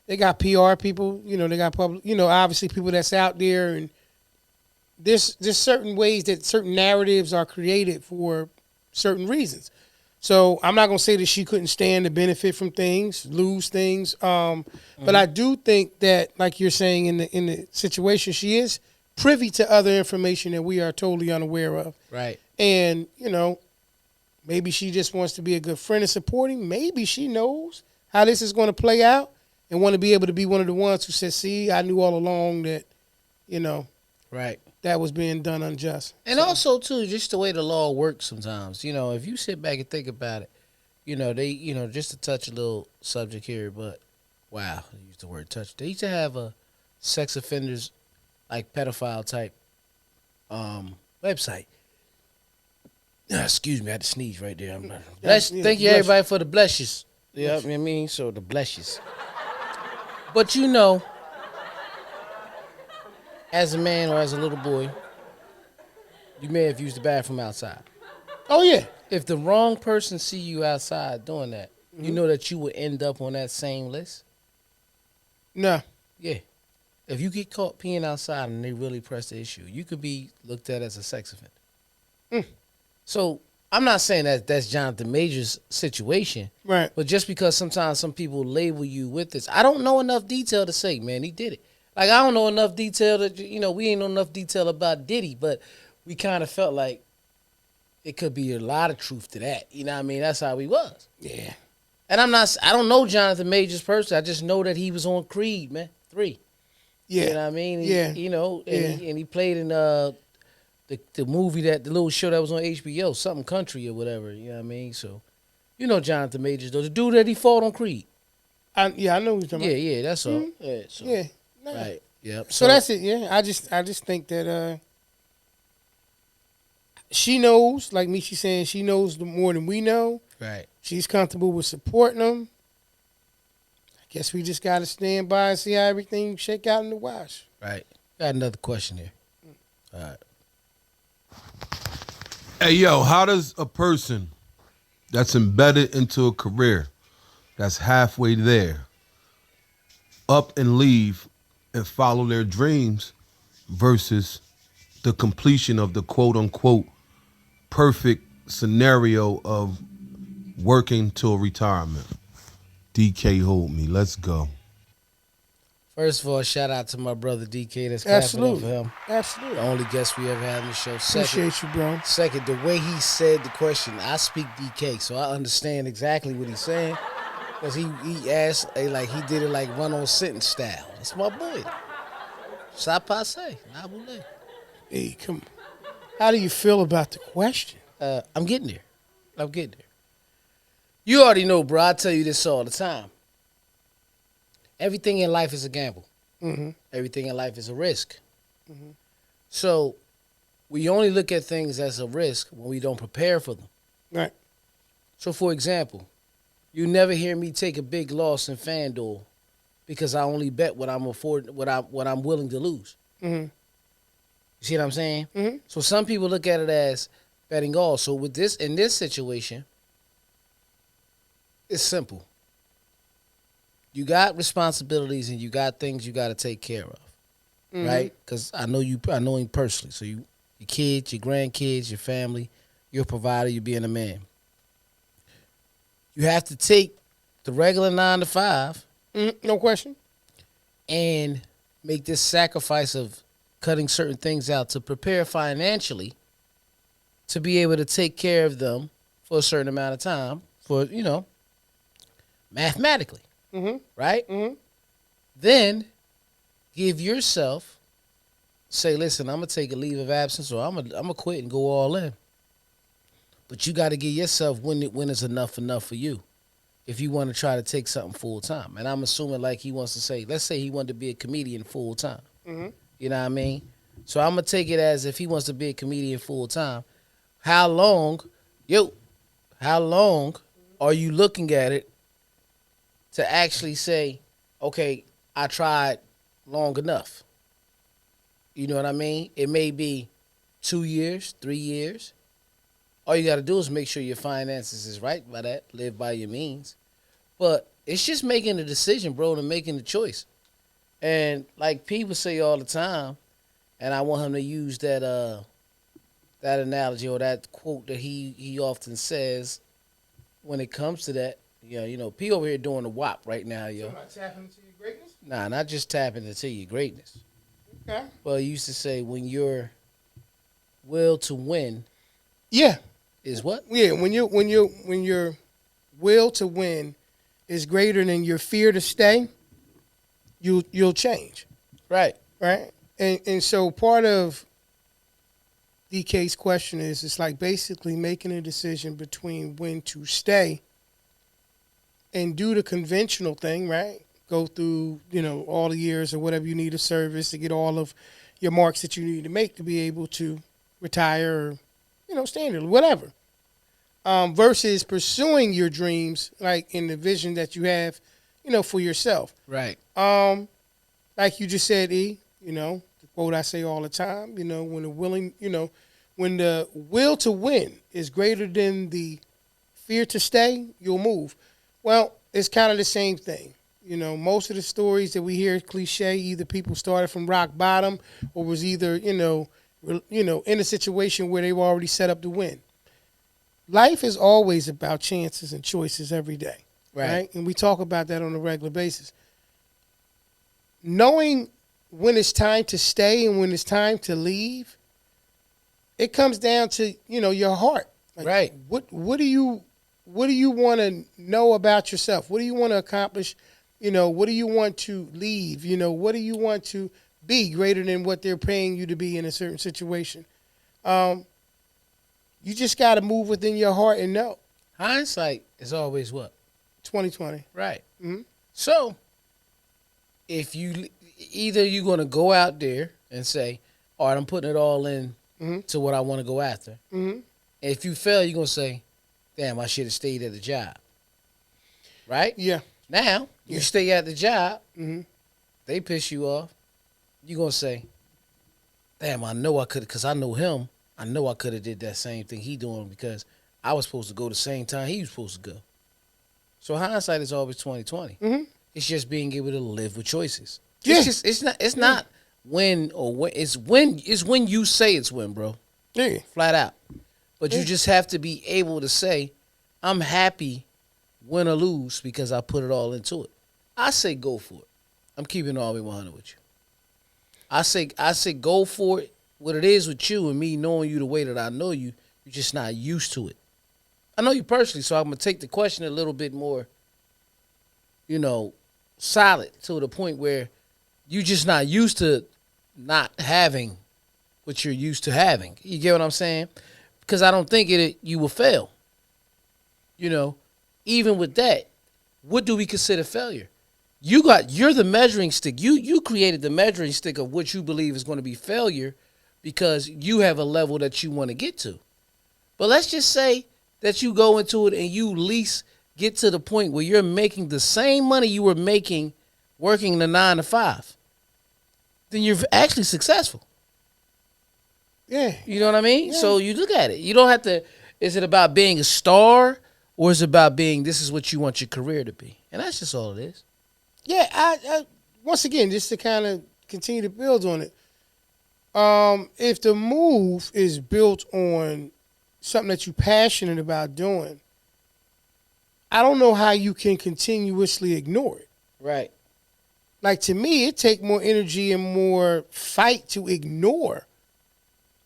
they got PR people, you know, they got public, you know, obviously people that's out there, and there's certain ways that certain narratives are created for certain reasons. So I'm not gonna say that she couldn't stand to benefit from things, lose things. But I do think that, like you're saying, in the situation, she is privy to other information that we are totally unaware of. Right. And, you know, maybe she just wants to be a good friend and supporting. Maybe she knows how this is going to play out and want to be able to be one of the ones who says, see, I knew all along that, you know, Right. that was being done unjust. And also, too, just the way the law works sometimes. You know, if you sit back and think about it, you know, just to touch a little subject here, but, wow, I used the word touch. They used to have a sex offenders, like pedophile type website. Excuse me, I had to sneeze right there. Thank you, bless everybody, for the blesses. Yeah, you know what I mean? So the blesses. But, you know, as a man or as a little boy, you may have used the bathroom outside. Oh, yeah. If the wrong person see you outside doing that, you know that you would end up on that same list? No. Yeah. If you get caught peeing outside and they really press the issue, you could be looked at as a sex offender. So I'm not saying that that's Jonathan Major's situation, Right. but just because sometimes some people label you with this, I don't know enough detail to say, man, he did it. Like, I don't know enough detail that, you know, we ain't know enough detail about Diddy, but we kind of felt like it could be a lot of truth to that. You know what I mean? That's how he was. Yeah. And I don't know Jonathan Majors personally. I just know that he was on Creed, man, 3. Yeah. You know what I mean? Yeah. You know, Yeah. and he played in the movie, the little show that was on HBO, something country or whatever. You know what I mean? So, you know Jonathan Majors, though. The dude that he fought on Creed. I know what you're talking about. Yeah, that's all. Yeah, so, Yeah. Nah. right. Yep. So that's it, yeah. I just think that she knows, like Michi saying, she knows more than we know. right. She's comfortable with supporting them. I guess we just got to stand by and see how everything shake out in the wash. Right. Got another question here. All right. Hey, yo, how does a person that's embedded into a career that's halfway there up and leave and follow their dreams versus the completion of the quote-unquote perfect scenario of working till retirement? DK, hold me. Let's go. First of all, shout out to my brother DK. That's clapping up for Absolutely. him. Absolutely. The only guest we ever had on the show. Second, Appreciate you, bro. Second, the way he said the question, I speak DK, so I understand exactly what he's saying. Because he asked, like he did it like run on sentence style. That's my boy. Ça passe. Nabule. Hey, come on. How do you feel about the question? I'm getting there. You already know, bro. I tell you this all the time. Everything in life is a gamble. Mm-hmm. Everything in life is a risk. So we only look at things as a risk when we don't prepare for them. Right. So, for example, you never hear me take a big loss in FanDuel because I only bet what I'm willing to lose. Mm-hmm. You see what I'm saying? Mm-hmm. So some people look at it as betting all. So with this, in this situation, it's simple. You got responsibilities and you got things you got to take care of, right? Because I know him personally. So your kids, your grandkids, your family, you're a provider. You're being a man. You have to take the regular 9 to 5 No question. and make this sacrifice of cutting certain things out to prepare financially to be able to take care of them for a certain amount of time for, mathematically, right? Mm-hmm. Then give yourself, say, listen, I'm going to take a leave of absence or I'm gonna quit and go all in. But you got to give yourself when it's enough for you if you want to try to take something full time. And I'm assuming like he wants to say, let's say he wanted to be a comedian full time. Mm-hmm. You know what I mean? So I'm going to take it as if he wants to be a comedian full time. How long are you looking at it to actually say, okay, I tried long enough? You know what I mean? It may be 2 years, 3 years. All you got to do is make sure your finances is right by that. Live by your means. But it's just making the decision, bro, and making the choice. And like people say all the time, and I want him to use that analogy or that quote that he often says when it comes to that. P over here doing the WAP right now, yo. Not tapping into your greatness? Nah, not just tapping into your greatness. Okay. Well, he used to say when your will to win Yeah. is what? Yeah, when your will to win is greater than your fear to stay, you'll change. Right. Right? And so part of DK's question is it's like basically making a decision between when to stay and do the conventional thing, right? Go through, all the years or whatever you need of service to get all of your marks that you need to make to be able to retire or, standard, whatever. Versus pursuing your dreams, like in the vision that you have, for yourself. Right. Like you just said, the quote I say all the time, when the will to win is greater than the fear to stay, you'll move. Well, it's kind of the same thing. Most of the stories that we hear cliche, either people started from rock bottom or was either, in a situation where they were already set up to win. Life is always about chances and choices every day. Right? And we talk about that on a regular basis. Knowing when it's time to stay and when it's time to leave, it comes down to, your heart. Like, right. What do you want to know about yourself? What do you want to accomplish? What do you want to leave? What do you want to be greater than what they're paying you to be in a certain situation? You just got to move within your heart and know. Hindsight is always what? 2020. Right. Mm-hmm. So, if you're going to go out there and say, all right, I'm putting it all in to what I want to go after. Mm-hmm. If you fail, you're going to say, damn, I should have stayed at the job. Right? Yeah. Now, you stay at the job, Mm-hmm. they piss you off, you're going to say, damn, I know I could, because I know him, I know I could have did that same thing he doing because I was supposed to go the same time he was supposed to go. So hindsight is always 20/20. Mm-hmm. It's just being able to live with choices. Yeah. It's not when or when, it's when you say it's when, bro. Yeah. Flat out. But you just have to be able to say, I'm happy, win or lose, because I put it all into it. I say go for it. I'm keeping it all the way 100 with you. I say go for it. What it is with you and me knowing you the way that I know you, you're just not used to it. I know you personally, so I'm going to take the question a little bit more, solid to the point where you're just not used to not having what you're used to having. You get what I'm saying? Because I don't think you will fail. Even with that, what do we consider failure? You're the measuring stick. You created the measuring stick of what you believe is going to be failure because you have a level that you want to get to. But let's just say that you go into it and you at least get to the point where you're making the same money you were making working the 9 to 5. Then you're actually successful. Yeah. You know what I mean? Yeah. So you look at it. You don't have to, is it about being a star or is it about being, this is what you want your career to be? And that's just all it is. Yeah, I once again, just to kind of continue to build on it, if the move is built on something that you're passionate about doing, I don't know how you can continuously ignore it. Right. Like, to me, it take more energy and more fight to ignore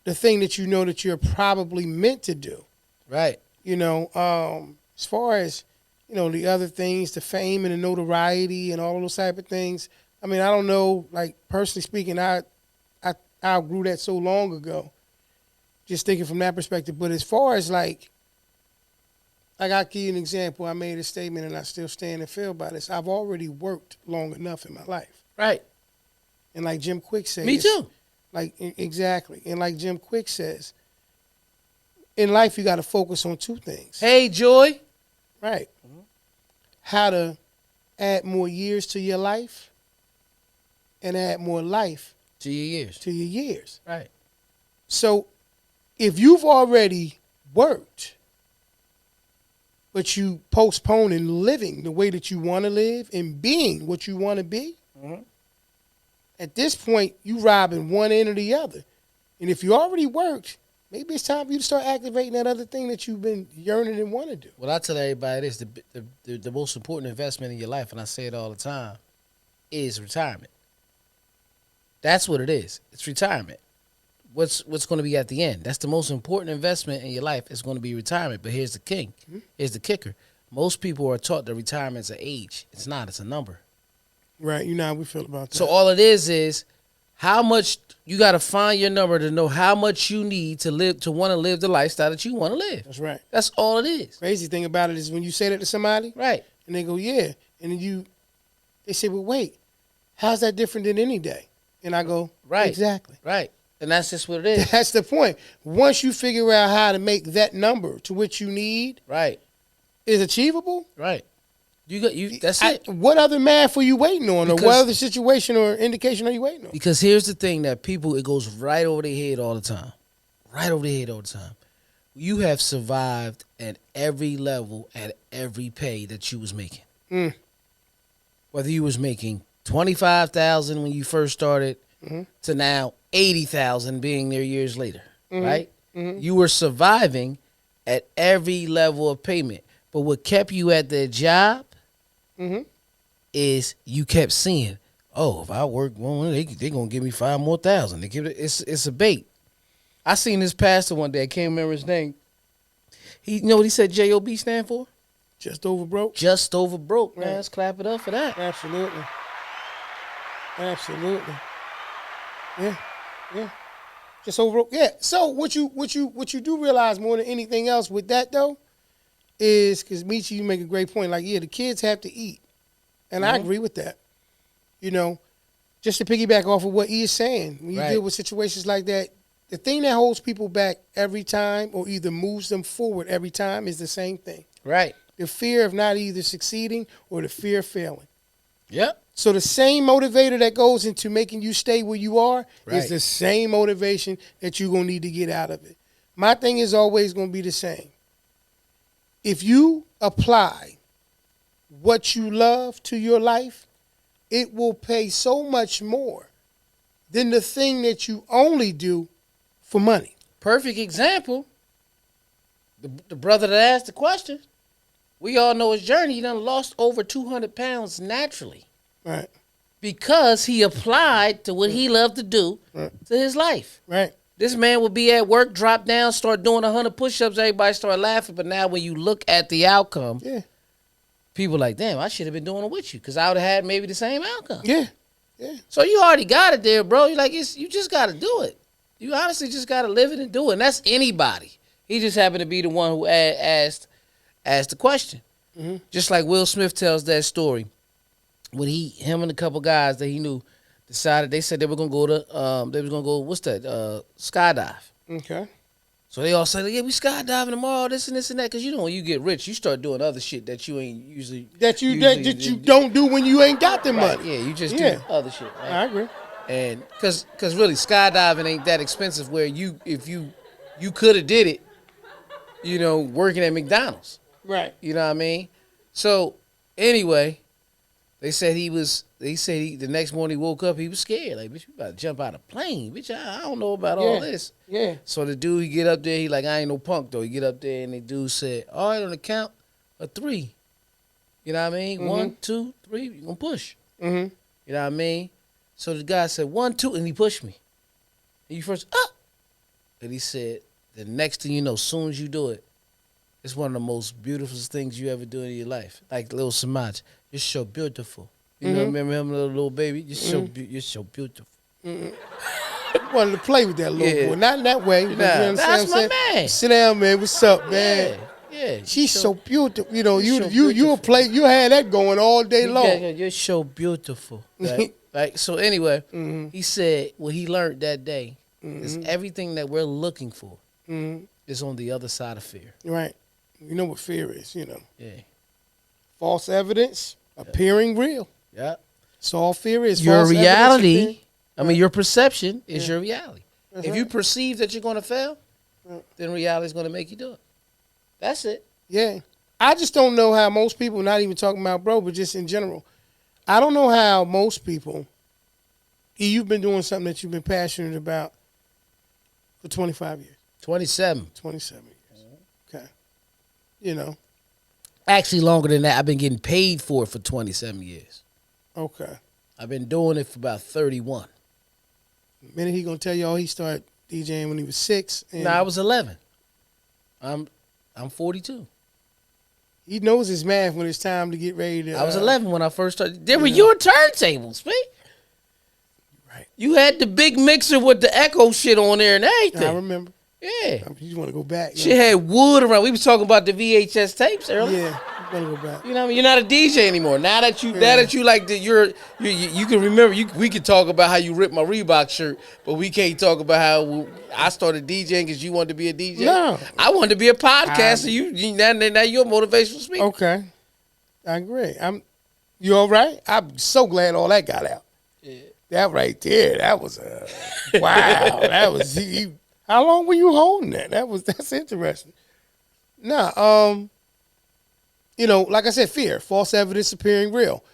the thing that you know that you're probably meant to do. Right. As far as, the other things, the fame and the notoriety and all of those type of things, I mean, I don't know, like, personally speaking, I outgrew that so long ago, just thinking from that perspective. But as far as, like I'll give you an example. I made a statement, and I still stand and feel by this. I've already worked long enough in my life. Right. And like Jim Quick says. Me too. Like, exactly. And like Jim Quick says, in life, you got to focus on two things. Hey, Joy. Right. Mm-hmm. How to add more years to your life and add more life to your years. To your years. Right. So if you've already worked, but you postponing living the way that you want to live and being what you want to be, at this point, you robbing one end or the other. And if you already worked, maybe it's time for you to start activating that other thing that you've been yearning and want to do. Well, I tell everybody this, the most important investment in your life, and I say it all the time, is retirement. That's what it is. It's retirement. What's going to be at the end? That's the most important investment in your life is going to be retirement. But here's the king. Here's the kicker. Most people are taught that retirement's an age. It's not. It's a number. Right. You know how we feel about that. So all it is how much you got to find your number to know how much you need to want to live the lifestyle that you want to live. That's right. That's all it is. Crazy thing about it is when you say that to somebody, right, and they go, yeah, and then they say, well, wait, how's that different than any day? And I go, right, exactly, right, and that's just what it is. That's the point. Once you figure out how to make that number to which you need, right, is achievable, right. That's it. What other math are you waiting on, or what other situation or indication are you waiting on? Because here's the thing that it goes right over their head all the time. Right over their head all the time. You have survived at every level, at every pay that you was making. Whether you was making $25,000 when you first started to now $80,000 being there years later, right? You were surviving at every level of payment. But what kept you at that job is you kept seeing, oh, if I work one, they gonna give me $5,000 more. They give it's a bait. I seen this pastor one day. I can't remember his name. You know what he said JOB stand for? Just over broke. Just over broke, man. Right. Let's clap it up for that. Absolutely. Yeah. Just over broke. Yeah. So what you do realize more than anything else with that though, is because Michi, you make a great point. Like, yeah, the kids have to eat. And I agree with that. You know, just to piggyback off of what he is saying, when you deal with situations like that, the thing that holds people back every time or either moves them forward every time is the same thing. Right. The fear of not either succeeding or the fear of failing. Yep. So the same motivator that goes into making you stay where you are is the same motivation that you're going to need to get out of it. My thing is always going to be the same. If you apply what you love to your life, it will pay so much more than the thing that you only do for money. Perfect example. The brother that asked the question, we all know his journey. He done lost over 200 pounds naturally. Right. Because he applied to what he loved to do to his life. Right. This man would be at work, drop down, start doing 100 push-ups, everybody start laughing. But now when you look at the outcome, people like, damn, I should have been doing it with you because I would have had maybe the same outcome. Yeah. So you already got it there, bro. You're like, you just got to do it. You honestly just got to live it and do it. And that's anybody. He just happened to be the one who asked the question. Just like Will Smith tells that story. When him and a couple guys that he knew decided, they said they were gonna go to what's that? Skydive. Okay. So they all said, yeah, we skydiving tomorrow, this and this and that. Cause you know when you get rich, you start doing other shit that you ain't usually that you don't do when you ain't got the money. Yeah, you just do other shit. Right? I agree. And cause really skydiving ain't that expensive where if you could have did it, you know, working at McDonald's. Right. You know what I mean? So anyway, they said the next morning he woke up, he was scared. Like, bitch, you about to jump out of a plane. Bitch, I don't know about all this. Yeah. So the dude, he get up there, he like, I ain't no punk though. He get up there and the dude said, all right, on the count of 3. You know what I mean? 1, 2, 3, you gonna push. You know what I mean? So the guy said, 1, 2, and he pushed me. And you first, up. And he said, the next thing you know, as soon as you do it, it's one of the most beautiful things you ever do in your life. Like little Samaj, you're so beautiful. You know, remember him, little baby? You're so beautiful. Wanted to play with that little boy, not in that way. Nah, you know that's my man. Sit down, man. What's up, man? Yeah. She's so beautiful. You know, you play. You had that going all day long. You're so beautiful. Right? Right. So anyway, he said what he learned that day is everything that we're looking for is on the other side of fear. Right. You know what fear is, you know. Yeah. False evidence appearing real. Yeah. So all fear is your false reality. I mean, your perception is your reality. If you perceive that you're going to fail, then reality's going to make you do it. That's it. Yeah. I just don't know how most people, not even talking about bro, but just in general, I don't know how most people, you've been doing something that you've been passionate about for 25 years. 27. 27 years. Okay. You know. Actually, longer than that. I've been getting paid for it for 27 years. Okay. I've been doing it for about 31. The minute he gonna tell y'all he started DJing when he was 6. No, I was 11. I'm 42. He knows his math when it's time to get ready to. I was 11 when I first started. There were your turntables, man. Right. You had the big mixer with the echo shit on there and everything. I remember. Yeah. You just want to go back. Shit had wood around. We was talking about the VHS tapes earlier. Yeah. You want to go back. You know what I mean? You're not a DJ anymore. Now that you like that, you can remember. We could talk about how you ripped my Reebok shirt, but we can't talk about how I started DJing because you wanted to be a DJ. No, I wanted to be a podcaster. Now you're a motivational speaker. Okay, I agree. You all right? I'm so glad all that got out. Yeah. That right there, that was wow. That was how long were you holding that? That's interesting. Nah, like I said, fear, false evidence appearing real.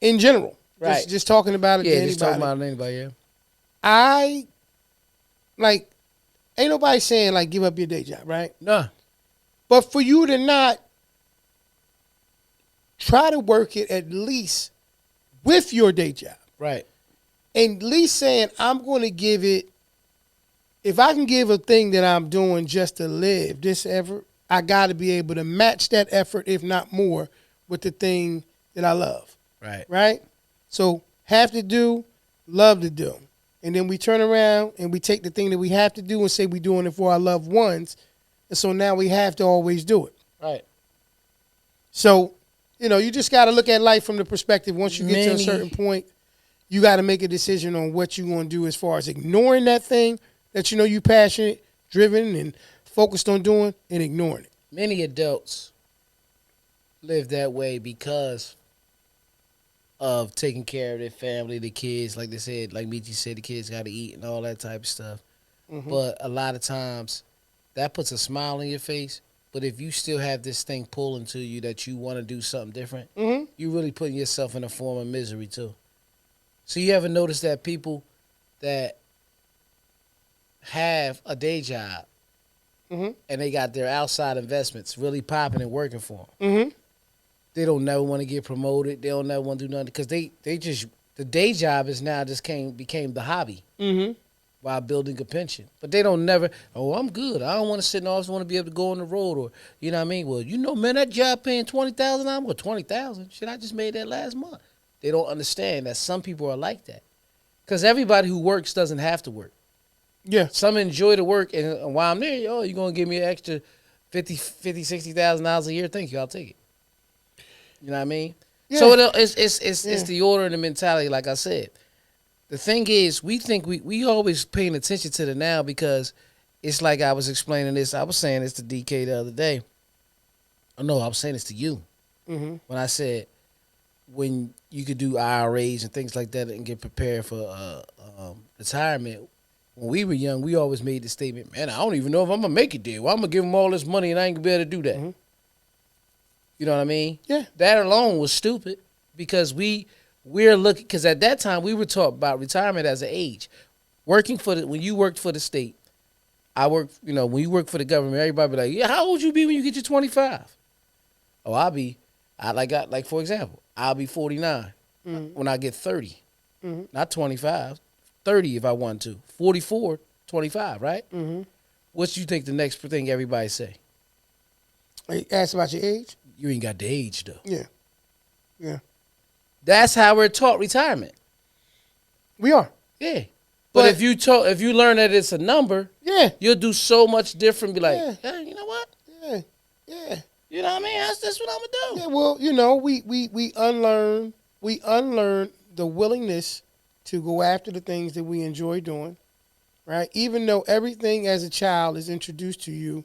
In general, right? Just talking about it. Yeah, to just talking about anybody. Yeah. Ain't nobody saying give up your day job, right? Nah. But for you to not try to work it at least with your day job, right? And at least saying I'm going to give it. If I can give a thing that I'm doing just to live this effort, I got to be able to match that effort, if not more, with the thing that I love. Right. Right? So have to do, love to do. And then we turn around and we take the thing that we have to do and say we're doing it for our loved ones. And so now we have to always do it. Right. So, you just got to look at life from the perspective once you get to a certain point, you got to make a decision on what you're going to do as far as ignoring that thing that you're passionate, driven, and focused on doing, and ignoring it. Many adults live that way because of taking care of their family, the kids, like they said, like Michi said, the kids got to eat and all that type of stuff. Mm-hmm. But a lot of times, that puts a smile on your face. But if you still have this thing pulling to you that you want to do something different, you're really putting yourself in a form of misery too. So you ever notice that people that have a day job and they got their outside investments really popping and working for them. They don't never want to get promoted. They don't never want to do nothing because they just the day job is now just became the hobby while building a pension. But they don't never. Oh, I'm good. I don't want to sit in the office. I want to be able to go on the road or you know what I mean. Well, man, that job paying $20,000. I'm well, $20,000. Shit, I just made that last month. They don't understand that some people are like that because everybody who works doesn't have to work. Yeah. Some enjoy the work, and while I'm there, you're going to give me an extra $60,000 a year. Thank you. I'll take it. You know what I mean? Yeah. So it's the order and the mentality, like I said. The thing is, we think we always paying attention to the now because it's like I was explaining this. I was saying this to DK the other day. Oh, no, I was saying this to you. When I said when you could do IRAs and things like that and get prepared for retirement. When we were young, we always made the statement, man, I don't even know if I'm going to make it there. Well, I'm going to give them all this money and I ain't going to be able to do that. You know what I mean? Yeah. That alone was stupid because we're looking, because at that time we were taught about retirement as an age. When you worked for the state, when you work for the government, everybody be like, yeah, how old you be when you get to 25? Oh, for example, I'll be 49 when I get 30. Not 25. 30 if I want to. 44, 25, right? What you think the next thing everybody say? Ask about your age? You ain't got the age, though. Yeah. Yeah. That's how we're taught retirement. We are. Yeah. But if you learn that it's a number, you'll do so much different. Be like, yeah, you know what? Yeah. Yeah. You know what I mean? That's what I'm gonna do. Yeah, well, we unlearn the willingness to go after the things that we enjoy doing, right? Even though everything as a child is introduced to you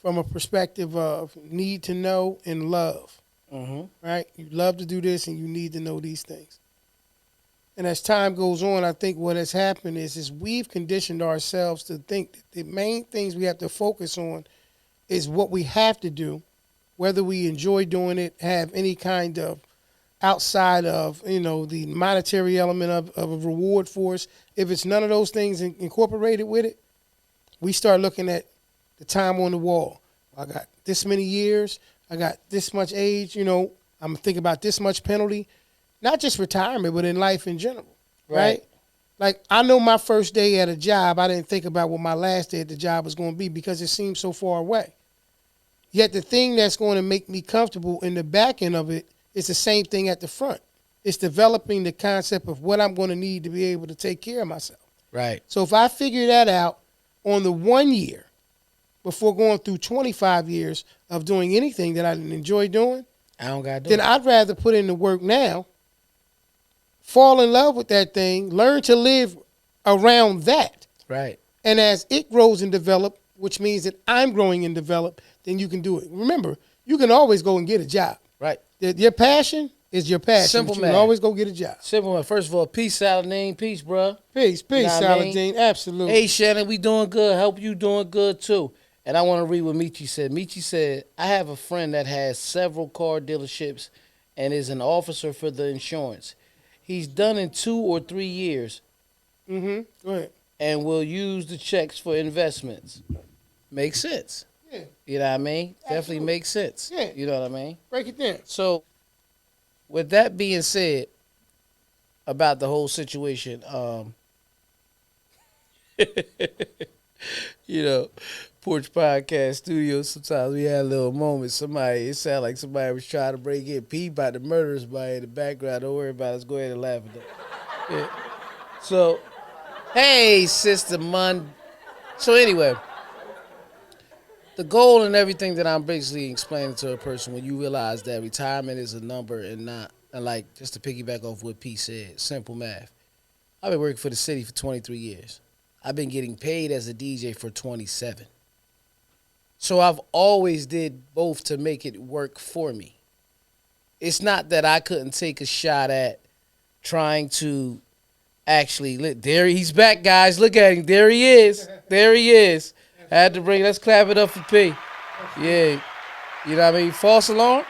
from a perspective of need to know and love, right? You love to do this and you need to know these things. And as time goes on, I think what has happened is we've conditioned ourselves to think that the main things we have to focus on is what we have to do, whether we enjoy doing it, have any kind of outside of, the monetary element of a reward for us. If it's none of those things incorporated with it, we start looking at the time on the wall. I got this many years. I got this much age. I'm going to think about this much penalty. Not just retirement, but in life in general, right? Like, I know my first day at a job, I didn't think about what my last day at the job was going to be because it seemed so far away. Yet the thing that's going to make me comfortable in the back end of it is the same thing at the front. It's developing the concept of what I'm going to need to be able to take care of myself. Right. So if I figure that out on the 1 year before going through 25 years of doing anything that I didn't enjoy doing, I don't got to do then it. I'd rather put in the work now, fall in love with that thing, learn to live around that. Right. And as it grows and develops, which means that I'm growing and develop, then you can do it. Remember, you can always go and get a job. Right. Your passion is your passion. Simple, but you man. can always go get a job. Simple man. First of all, peace, Saladin. Peace, bro. Peace, You know what I Saladin. mean? Absolutely. Hey, Shannon, we doing good. Hope you doing good, too. And I want to read what Michi said. Michi said, I have a friend that has several car dealerships and is an officer for the insurance. He's done in 2 or 3 years. Go ahead. And will use the checks for investments. Makes sense. Yeah. You know what I mean? Definitely Absolutely. makes sense. Yeah. You know what I mean? Break it down. So, with that being said, about the whole situation, Porch Podcast Studio, sometimes we had a little moment. It sounded like somebody was trying to break in. P about to murder somebody in the background. Don't worry about it. Let's go ahead and laugh at that. Yeah. So, hey, Sister Mun. So, anyway, the goal and everything that I'm basically explaining to a person when you realize that retirement is a number and not, and like, just to piggyback off what P said, simple math. I've been working for the city for 23 years. I've been getting paid as a DJ for 27. So I've always did both to make it work for me. It's not that I couldn't take a shot at trying to actually, he's back, guys. Look at him. There he is. There he is. Let's clap it up for P. Yeah. You know what I mean? False alarm?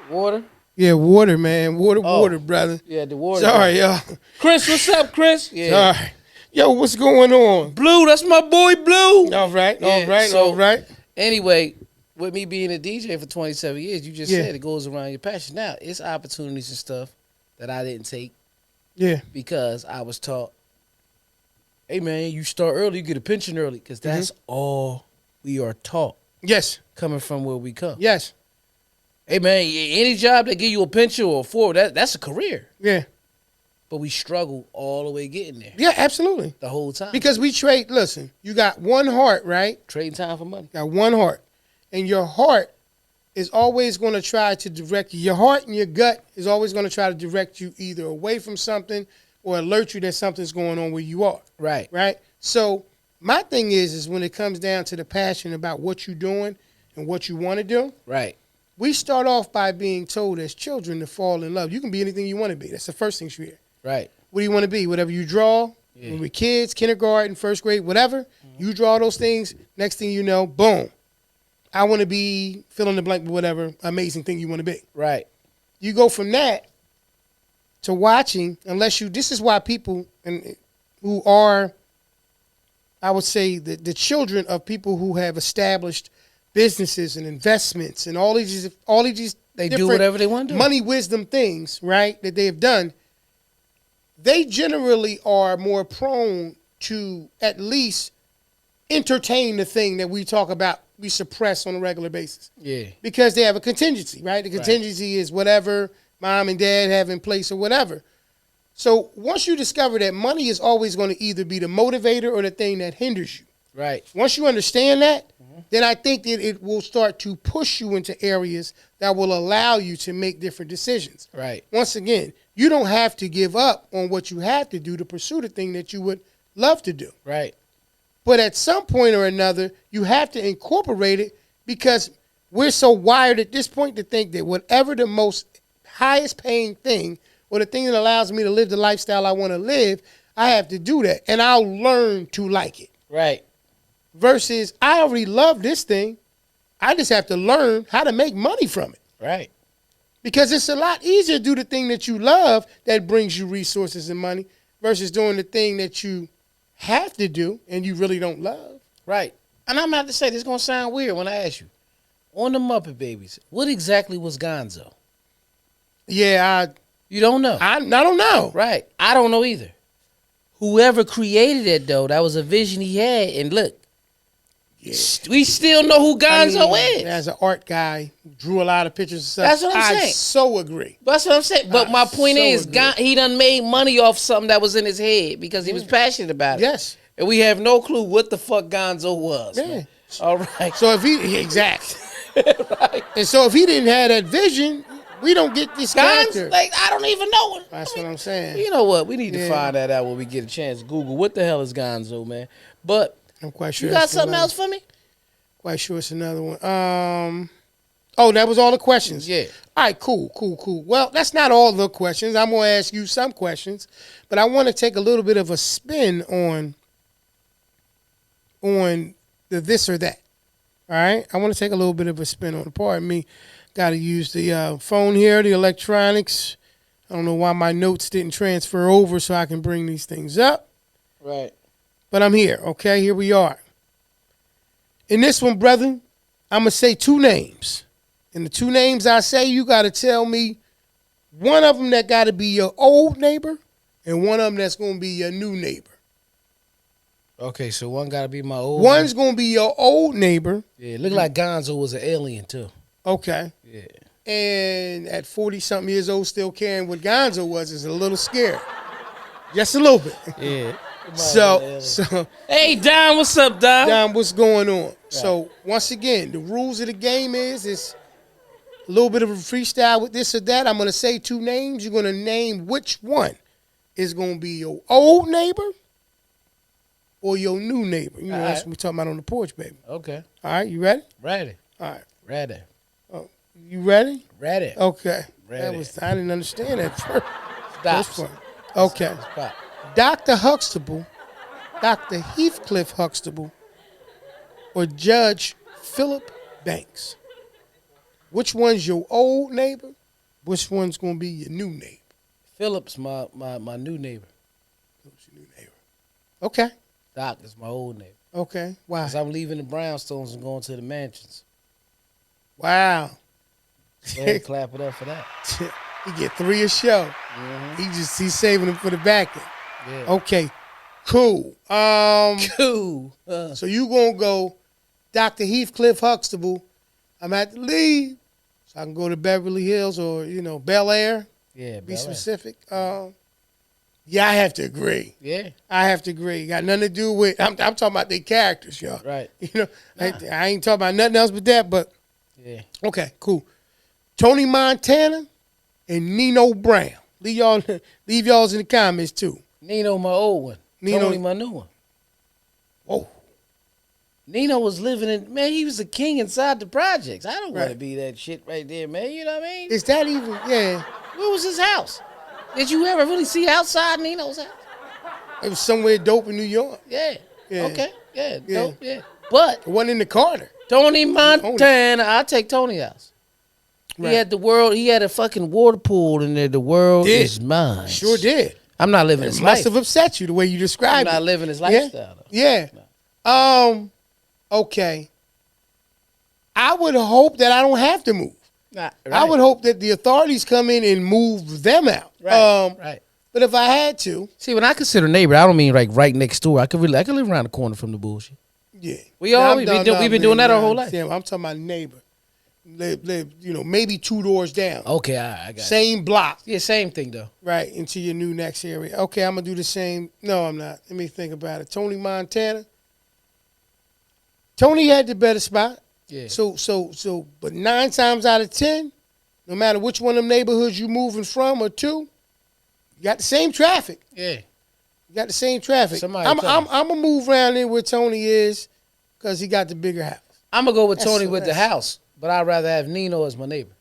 Water? Yeah, water, man. Water, brother. Yeah, the water. Sorry, y'all. Chris, what's up, Chris? Yeah. Sorry. Yo, what's going on? Blue, that's my boy Blue. All right, Yeah, all right. Anyway, with me being a DJ for 27 years, you just Yeah. said it goes around your passion. Now, it's opportunities and stuff that I didn't take Yeah. because I was taught, hey, man, you start early, you get a pension early, because that's all we are taught Yes. coming from where we come. Yes. Hey, man, any job that give you a pension or a 4, that's a career. Yeah. But we struggle all the way getting there Yeah, absolutely. the whole time. Because we trade, listen, you got one heart, right? Trading time for money. Got one heart. And your heart is always going to try to direct you. Your heart and your gut is always going to try to direct you either away from something or alert you that something's going on where you are. Right. Right? So my thing is when it comes down to the passion about what you're doing and what you want to do, Right. we start off by being told as children to fall in love. You can be anything you want to be. That's the first thing you hear. Right. What do you want to be? Whatever you draw. Yeah. When we're kids, kindergarten, first grade, whatever, you draw those things. Next thing you know, boom. I want to be fill in the blank with whatever amazing thing you want to be. Right. You go from that to watching, this is why people who are, I would say, the children of people who have established businesses and investments and all these They do different whatever they want to do. money wisdom things, right, that they have done, they generally are more prone to at least entertain the thing that we talk about, we suppress on a regular basis. Yeah. Because they have a contingency, right? The contingency is whatever mom and dad have in place or whatever. So once you discover that money is always going to either be the motivator or the thing that hinders you, Right. once you understand that, then I think that it will start to push you into areas that will allow you to make different decisions. Right. Once again, you don't have to give up on what you have to do to pursue the thing that you would love to do. Right. But at some point or another, you have to incorporate it because we're so wired at this point to think that whatever the most highest paying thing or the thing that allows me to live the lifestyle I want to live, I have to do that. And I'll learn to like it. Right. Versus, I already love this thing. I just have to learn how to make money from it. Right. Because it's a lot easier to do the thing that you love that brings you resources and money versus doing the thing that you have to do and you really don't love. Right. And I'm about to say, this is going to sound weird when I ask you. On the Muppet Babies, what exactly was Gonzo? Yeah, You don't know. I don't know. Right. I don't know either. Whoever created it, though, that was a vision he had. And look, we still know who Gonzo is. As an art guy, drew a lot of pictures and stuff. That's what I'm saying. I so agree. That's what I'm saying. But my point is, he done made money off something that was in his head because he was passionate about it. Yes. And we have no clue what the fuck Gonzo was. Yeah. Man. All right. So if he, exactly. Right. And so if he didn't have that vision, we don't get this character. Like, I don't even know it. That's what I'm saying. You know what? We need to Yeah. find that out when we get a chance. Google what the hell is Gonzo, man. But I'm quite sure. you got it's something another- else for me? Quite sure it's another one. Oh, that was all the questions. Yeah. All right, cool. Well, that's not all the questions. I'm gonna ask you some questions, but I want to take a little bit of a spin on the this or that. All right, I want to take a little bit of a spin on it. Pardon me. Got to use the phone here, the electronics. I don't know why my notes didn't transfer over so I can bring these things up. Right. But I'm here, okay? Here we are. In this one, brother, I'm going to say two names. And the two names I say, you got to tell me one of them that got to be your old neighbor and one of them that's going to be your new neighbor. Okay, so one got to be my old One's going to be your old neighbor. Yeah, look like Gonzo was an alien, too. Okay. Yeah. And at 40-something years old, still carrying what Gonzo was is a little scary. Just a little bit. Yeah. So Hey, Don, what's up, Don? Don, what's going on? Right. So once again, the rules of the game is a little bit of a freestyle with this or that. I'm going to say two names. You're going to name which one is going to be your old neighbor or your new neighbor. You know, that's what we're talking about on the porch, baby. Okay. All right, you ready? Ready. All right. Ready. Oh, you ready? Ready. Okay. Ready. I didn't understand that first. Stop. First part. Okay. Stop. Dr. Huxtable, Dr. Heathcliff Huxtable, or Judge Philip Banks? Which one's your old neighbor? Which one's going to be your new neighbor? Philip's my new neighbor. Philip's your new neighbor. Okay. Doc is my old neighbor. Okay. Why? Because I'm leaving the brownstones and going to the mansions. Wow. Go ahead and clap it up for that. He get 3 a show. Mm-hmm. He's saving them for the back end. Yeah. Okay. Cool. Cool. So you gonna go Dr. Heathcliff Huxtable. I'm at to leave. So I can go to Beverly Hills or, Bel Air. Yeah, Be Bel Air. specific. Yeah, I have to agree. Yeah. I have to agree. Got nothing to do with I'm talking about their characters, y'all. Right. I ain't talking about nothing else but that, but Yeah. okay, cool. Tony Montana and Nino Brown. Leave y'all's in the comments too. Nino, my old one. Tony, my new one. Whoa. Nino was living in, man, he was a king inside the projects. I don't want to Right. be that shit right there, man. You know what I mean? Is that even, yeah. Where was his house? Did you ever really see outside Nino's house? It was somewhere dope in New York. Yeah. Yeah. Okay. Yeah. Yeah. Dope. Yeah. But It wasn't in the Carter. Tony Montana, I'll take Tony house. Right. He had a fucking water pool in there. The world Did. is mine. Sure did. I'm not living It his must life. have upset you the way you I'm described not it. living his Yeah? lifestyle, though. Yeah. Okay. I would hope that I don't have to move. Nah, I would hope that the authorities come in and move them out. Right. Right. But if I had to, See, when I consider neighbor, I don't mean like right next door. I could live around the corner from the bullshit. yeah. We've been doing that our whole life. I'm talking about neighbor. Live, maybe 2 doors down. Okay, I got it. Same block. Yeah, same thing though. Right, into your new next area. Okay, I'm going to do the same. No, I'm not. Let me think about it. Tony Montana. Tony had the better spot. Yeah. So, but 9 times out of 10, no matter which one of them neighborhoods you moving from or to, you got the same traffic. Yeah. You got the same traffic. Somebody I'm tell me. going to move around there where Tony is because he got the bigger house. I'm gonna go with Tony That's- with the house, but I'd rather have Nino as my neighbor.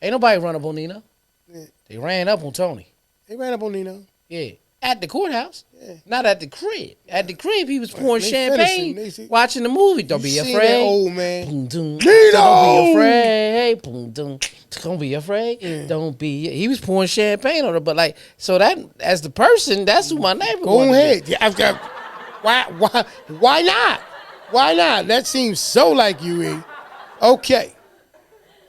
Ain't nobody run up on Nino. Yeah. They ran up on Tony. They ran up on Nino. Yeah. At the courturhouse. Yeah. Not at the crib. At the crib, he was pouring They champagne, finished him. watching the movie. Don't be You see afraid. that old man. Boom, doom. Nino! Don't be afraid. Boom, doom. Don't be afraid. Yeah. Don't be. He was pouring champagne on her, but like, so that as the person, that's who my neighbor. Go wanted to ahead. Yeah, I've got. Why not? Why not? That seems so like you, E. Okay.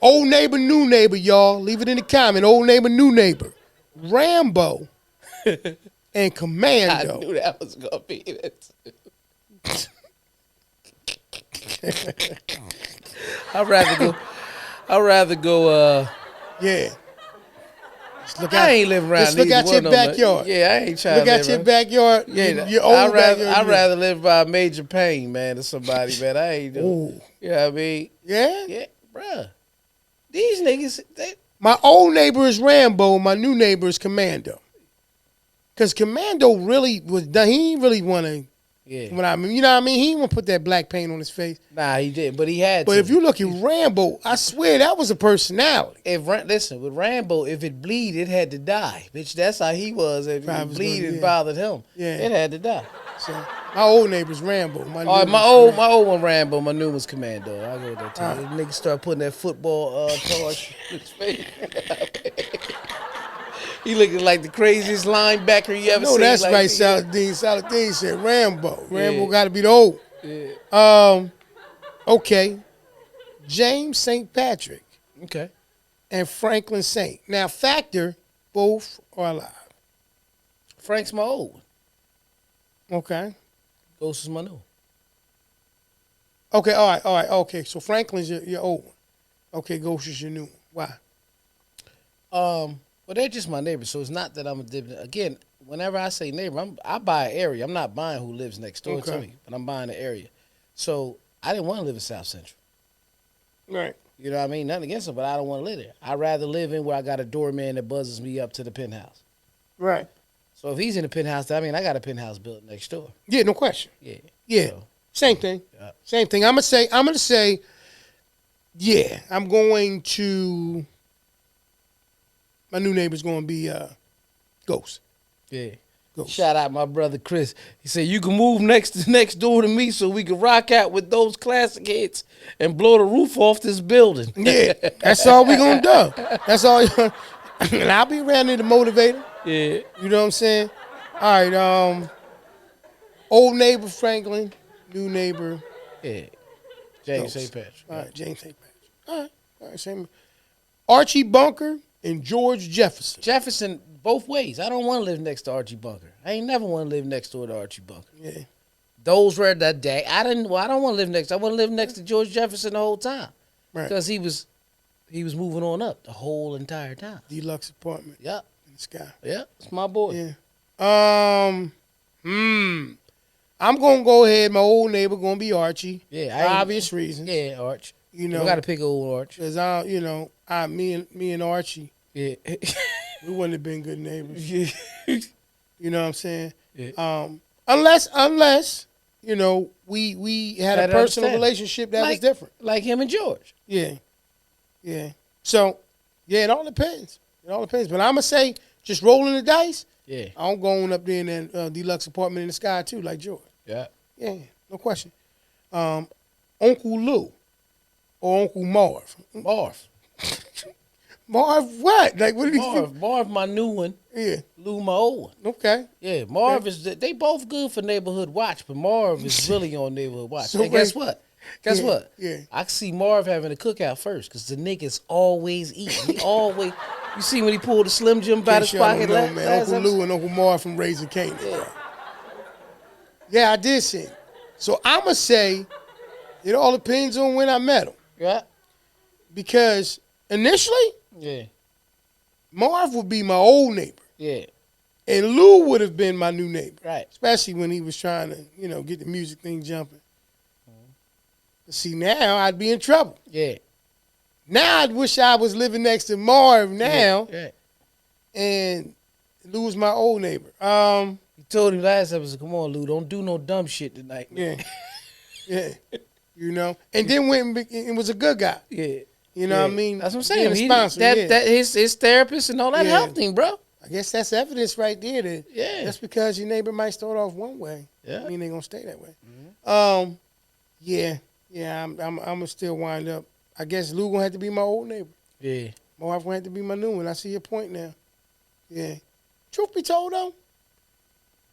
Old neighbor, new neighbor, y'all. Leave it in the comment. Old neighbor, new neighbor. Rambo and Commando. I knew that was gonna be it. I'd rather go. Yeah. Just look I ain't living around. Just look neither at one your of them. backyard. Yeah, I ain't trying Look to at live your around. backyard. Yeah, Your old backyard. I'd rather live by Major Payne, man, than somebody, man. I ain't doing. Ooh. You know what I mean? Yeah? Yeah, bruh. These niggas, My old neighbor is Rambo. My new neighbor is Commando. Because Commando really was done. He didn't really want to. yeah. You know what I mean? He didn't want to put that black paint on his face. Nah, he didn't, but he had But to. if you look at Rambo, I swear that was a personality. Listen, with Rambo, if it bleed, it had to die. Bitch, that's how he was. If Probably it was bleed, gonna- it yeah. bothered him. Yeah. It had to die. So my old neighbor's Rambo. My new All right, my neighbor's old one Rambo, my new one's Commando. I go with that too. The niggas start putting that football torch in his face. He looking like the craziest linebacker you ever No, seen. that's like, right. Saladin said Rambo. Rambo Yeah. got to be the old. Yeah. Okay. James St. Patrick Okay. and Franklin Saint. Now, Factor, both are alive. Frank's my old one. Okay. Ghost is my new one. Okay, all right. Okay, so Franklin's your old one. Okay, Ghost is your new one. Why? Well, they're just my neighbors, so it's not that I'm a different. Again, whenever I say neighbor, I buy an area. I'm not buying who lives next door to Okay. me, but I'm buying an area. So I didn't want to live in South Central. Right. You know what I mean? Nothing against them, but I don't want to live there. I'd rather live in where I got a doorman that buzzes me up to the penthouse. Right. So if he's in the penthouse, I mean, I got a penthouse built next door. Yeah, no question. Yeah. Yeah. So, Same thing. Yeah. Same thing. I'm gonna say, yeah, I'm going to. My new neighbor's going to be Ghost. yeah. Ghost. Shout out my brother Chris. He said, you can move next door to me so we can rock out with those classic hits and blow the roof off this building. Yeah, that's all we gonna do. That's all. And I'll be around there to motivate him. Yeah. You know what I'm saying? All right. Old neighbor Franklin, new neighbor. Yeah. James Ghost. St. Patrick. All right, James St. Patrick. All right, same. Archie Bunker and George Jefferson. Jefferson, both ways. I don't want to live next to Archie Bunker. I ain't never want to live next door to Archie Bunker. Yeah. Those were the day. I don't want to live next. I want to live next to George Jefferson the whole time. Right. Because he was moving on up the whole entire time. Deluxe apartment Yep. in the sky. Yep. It's my boy. Yeah. I'm gonna go ahead. My old neighbor gonna be Archie. Yeah. For obvious reasons. Yeah, Arch. You know, I got to pick old Arch. Cause me and Archie, Yeah. we wouldn't have been good neighbors. Yeah. You know what I'm saying? Yeah. Unless we had a That personal understand. relationship that was Like- different. Like him and George. Yeah. So, yeah, it all depends. But I'm gonna say, just rolling the dice. Yeah. I'm going up there in that deluxe apartment in the sky too, like George. Yeah. Yeah, no question. Uncle Lou or Uncle Marv. Marv. Marv, what? Like, what did he? Marv, my new one. Yeah. Lou, my old one. Okay. Yeah, Marv is. They both good for neighborhood watch, but Marv is really on neighborhood watch. So And guess wait. what? Guess Yeah, what? yeah. I see Marv having a cookout first because the niggas always eat. He always. You see when he pulled the Slim Jim out his Y'all don't pocket know, last man. Uncle episode? Lou and Uncle Marv from Raising Canaan. Yeah, I did see him. So I'm going to say it all depends on when I met him. Yeah. Because initially, Yeah. Marv would be my old neighbor. Yeah. And Lou would have been my new neighbor. Right. Especially when he was trying to, get the music thing jumping. See, now I'd be in trouble. Yeah. Now I wish I was living next to Marv now, Yeah. and Lou was my old neighbor. He told him last episode, "Come on, Lou, don't do no dumb shit tonight." Man. Yeah, yeah, And then went and was a good guy. Yeah. You know what I mean? That's what I'm Being saying. a sponsor, That his therapist and all that Yeah. helped him, bro. I guess that's evidence right there that Yeah. just because your neighbor might start off one way, Yeah. I mean they're gonna stay that way. Mm-hmm. Yeah, I'm gonna still wind up. I guess Lou gonna have to be my old neighbor. Yeah. My wife gonna have to be my new one. I see your point now. Yeah. Truth be told though,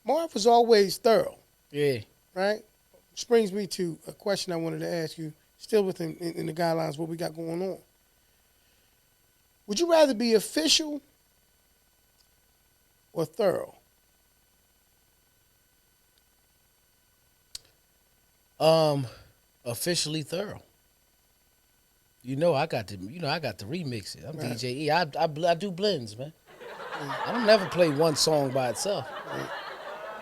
my wife was always thorough, Yeah. right? Which brings me to a question I wanted to ask you, still within in the guidelines what we got going on. Would you rather be official or thorough? Officially thorough. You know I got to remix it. I'm Right. DJ E. I do blends, man. I don't never play one song by itself.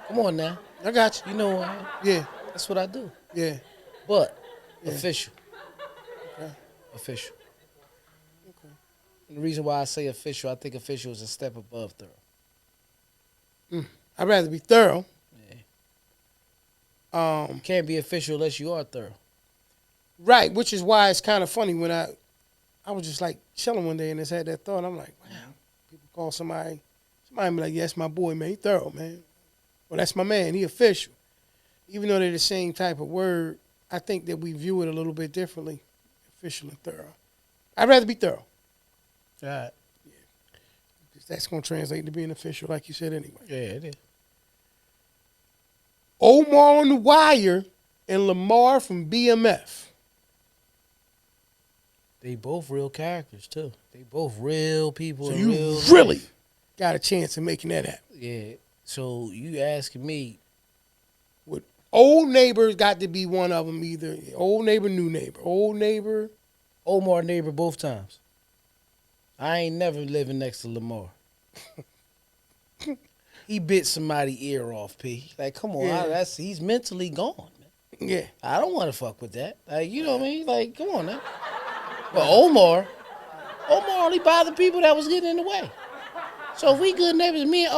Come on now. I got you. You know Yeah, that's what I do. yeah. But Yeah. official. Okay. Official. And the reason why I say official, I think official is a step above thorough. I'd rather be thorough. You can't be official unless you are thorough. Right, which is why it's kind of funny when I was just like chilling one day and just had that thought. I'm like, wow, people call somebody be like, yeah, that's my boy, man. He thorough, man. Well, that's my man. He official. Even though they're the same type of word, I think that we view it a little bit differently, official and thorough. I'd rather be thorough. All right. Because that's going to translate to being official, like you said anyway. Yeah, it is. Omar on the Wire and Lamar from BMF. They both real characters too. They both real people. So in you real really life. got a chance of making that happen. Yeah. So you asking me? With old neighbors got to be one of them, either old neighbor, new neighbor. Old neighbor. Omar neighbor both times. I ain't never living next to Lamar. He bit somebody's ear off, P. Like, come on, Yeah. he's mentally gone, man. Yeah. I don't want to fuck with that. Like, you know what I mean? Like, come on now. But Omar only bothered people that was getting in the way. So if we good neighbors, me and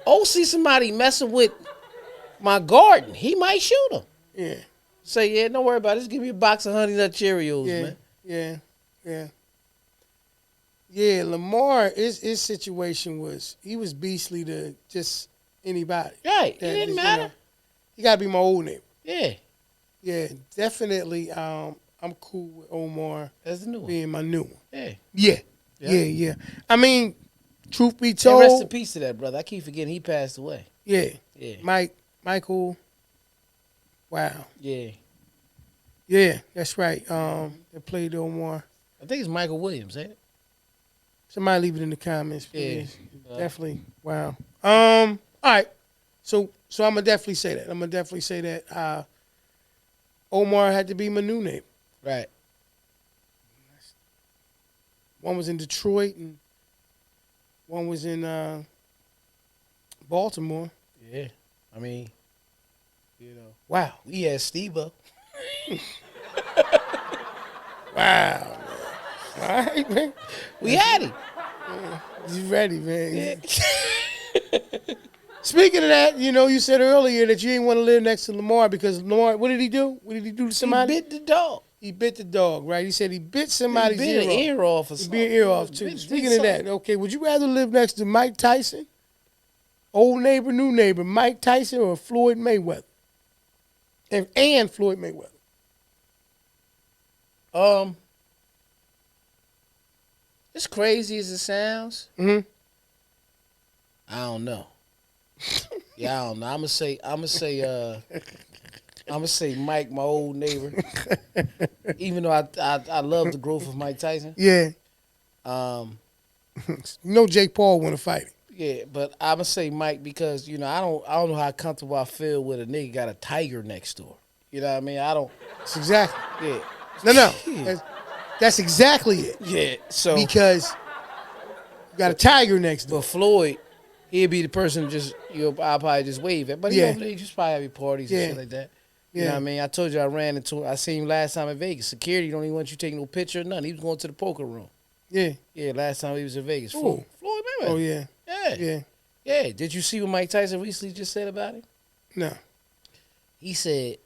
O see somebody messing with my garden, he might shoot him. Yeah. Say, yeah, don't worry about it. Just give me a box of Honey Nut Cheerios, Yeah. man. Yeah. Yeah. Yeah, Lamar, his situation was, he was beastly to just anybody. Right. It That didn't just, matter. he got to be my old neighbor. Yeah. Yeah, definitely. I'm cool with Omar That's the new one. being my new one. Yeah. Yeah. Yeah. Yeah. I mean, truth be And told, rest in peace to that brother. I keep forgetting he passed away. yeah. Yeah. Michael. Wow. Yeah. Yeah, that's right. They played Omar. I think it's Michael Williams, ain't it? Somebody leave it in the comments, Yeah. please. Definitely. Wow. All right. So I'm gonna definitely say that. Omar had to be my new neighbor. Right. One was in Detroit and one was in Baltimore. Yeah. I mean, you know, Wow. we had Steve-O. Wow. All right, man. We had him. You ready, man? Yeah. Speaking of that, you said earlier that you didn't want to live next to Lamar because Lamar, what did he do? What did he do to somebody? He bit the dog. He bit the dog, right? He said he bit He somebody's bit an ear off. ear off or He something. bit an ear off, too. Speaking of that, okay, would you rather live next to Mike Tyson, old neighbor, new neighbor, Mike Tyson, or Floyd Mayweather? And Floyd Mayweather. As crazy as it sounds, Mm-hmm. I don't know. Yeah, I don't know. I'm gonna say Mike, my old neighbor. Even though I love the growth of Mike Tyson. Yeah. Jake Paul want to fight him. Yeah, but I'm gonna say Mike because I don't know how comfortable I feel with a nigga got a tiger next door. You know what I mean? I don't. That's exactly. Yeah. No. That's exactly it. Yeah. So Because you got a tiger next door. but Floyd, he'd be the person just I'll probably just wave at. But he over there, he just probably have your parties and shit like that. You know what I mean? I told you I seen him last time in Vegas. Security don't even want you taking no picture or nothing. He was going to the poker room. Yeah. Yeah, last time he was in Vegas. Ooh. Floyd Mayweather. Oh, yeah. Yeah. Yeah. Yeah. Did you see what Mike Tyson recently just said about him? No. He said,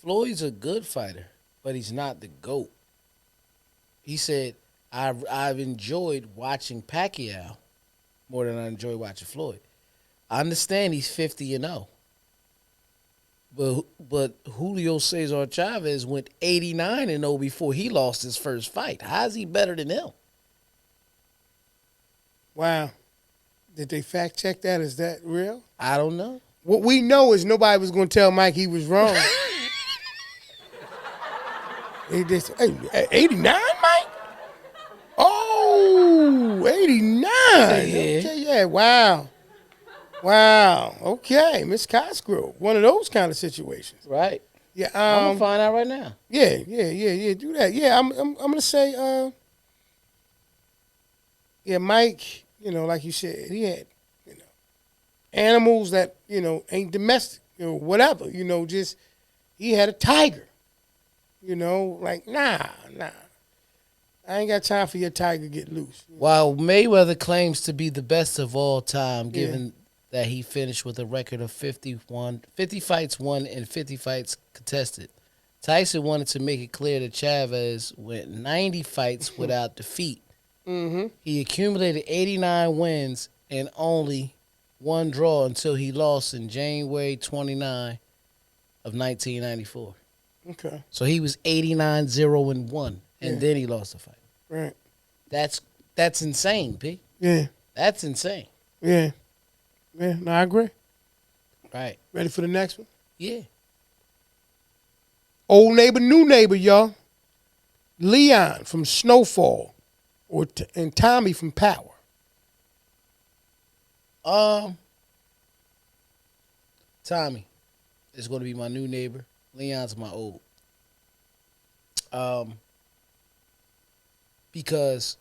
Floyd's a good fighter, but he's not the GOAT. He said, I've enjoyed watching Pacquiao more than I enjoy watching Floyd. I understand he's 50-0. But Julio Cesar Chavez went 89-0 before he lost his first fight. How is he better than him? Wow. Did they fact check that? Is that real? I don't know. What we know is nobody was going to tell Mike he was wrong. He just, hey, 89, Mike? Oh, 89. Yeah. Okay, yeah, wow. Wow. Okay, Miss Cosgrove. One of those kind of situations. Right. Yeah. I'm gonna find out right now. Yeah. Do that. Yeah, I'm gonna say. Yeah, Mike. Like you said, he had, animals that ain't domestic. Whatever. Just he had a tiger. Like nah. I ain't got time for your tiger to get loose. While Mayweather claims to be the best of all time, given that he finished with a record of 50 fights won and 50 fights contested, Tyson wanted to make it clear that Chavez went 90 fights without defeat. Mm-hmm. He accumulated 89 wins and only one draw until he lost in January 29 of 1994. Okay. So he was 89-0-1, and then he lost the fight. Right. That's insane, P. Yeah. That's insane. Yeah. Yeah. No, I agree. Right. Ready for the next one? Yeah. Old neighbor, new neighbor, y'all. Leon from Snowfall, and Tommy from Power. Tommy is going to be my new neighbor. Leon's my old. Because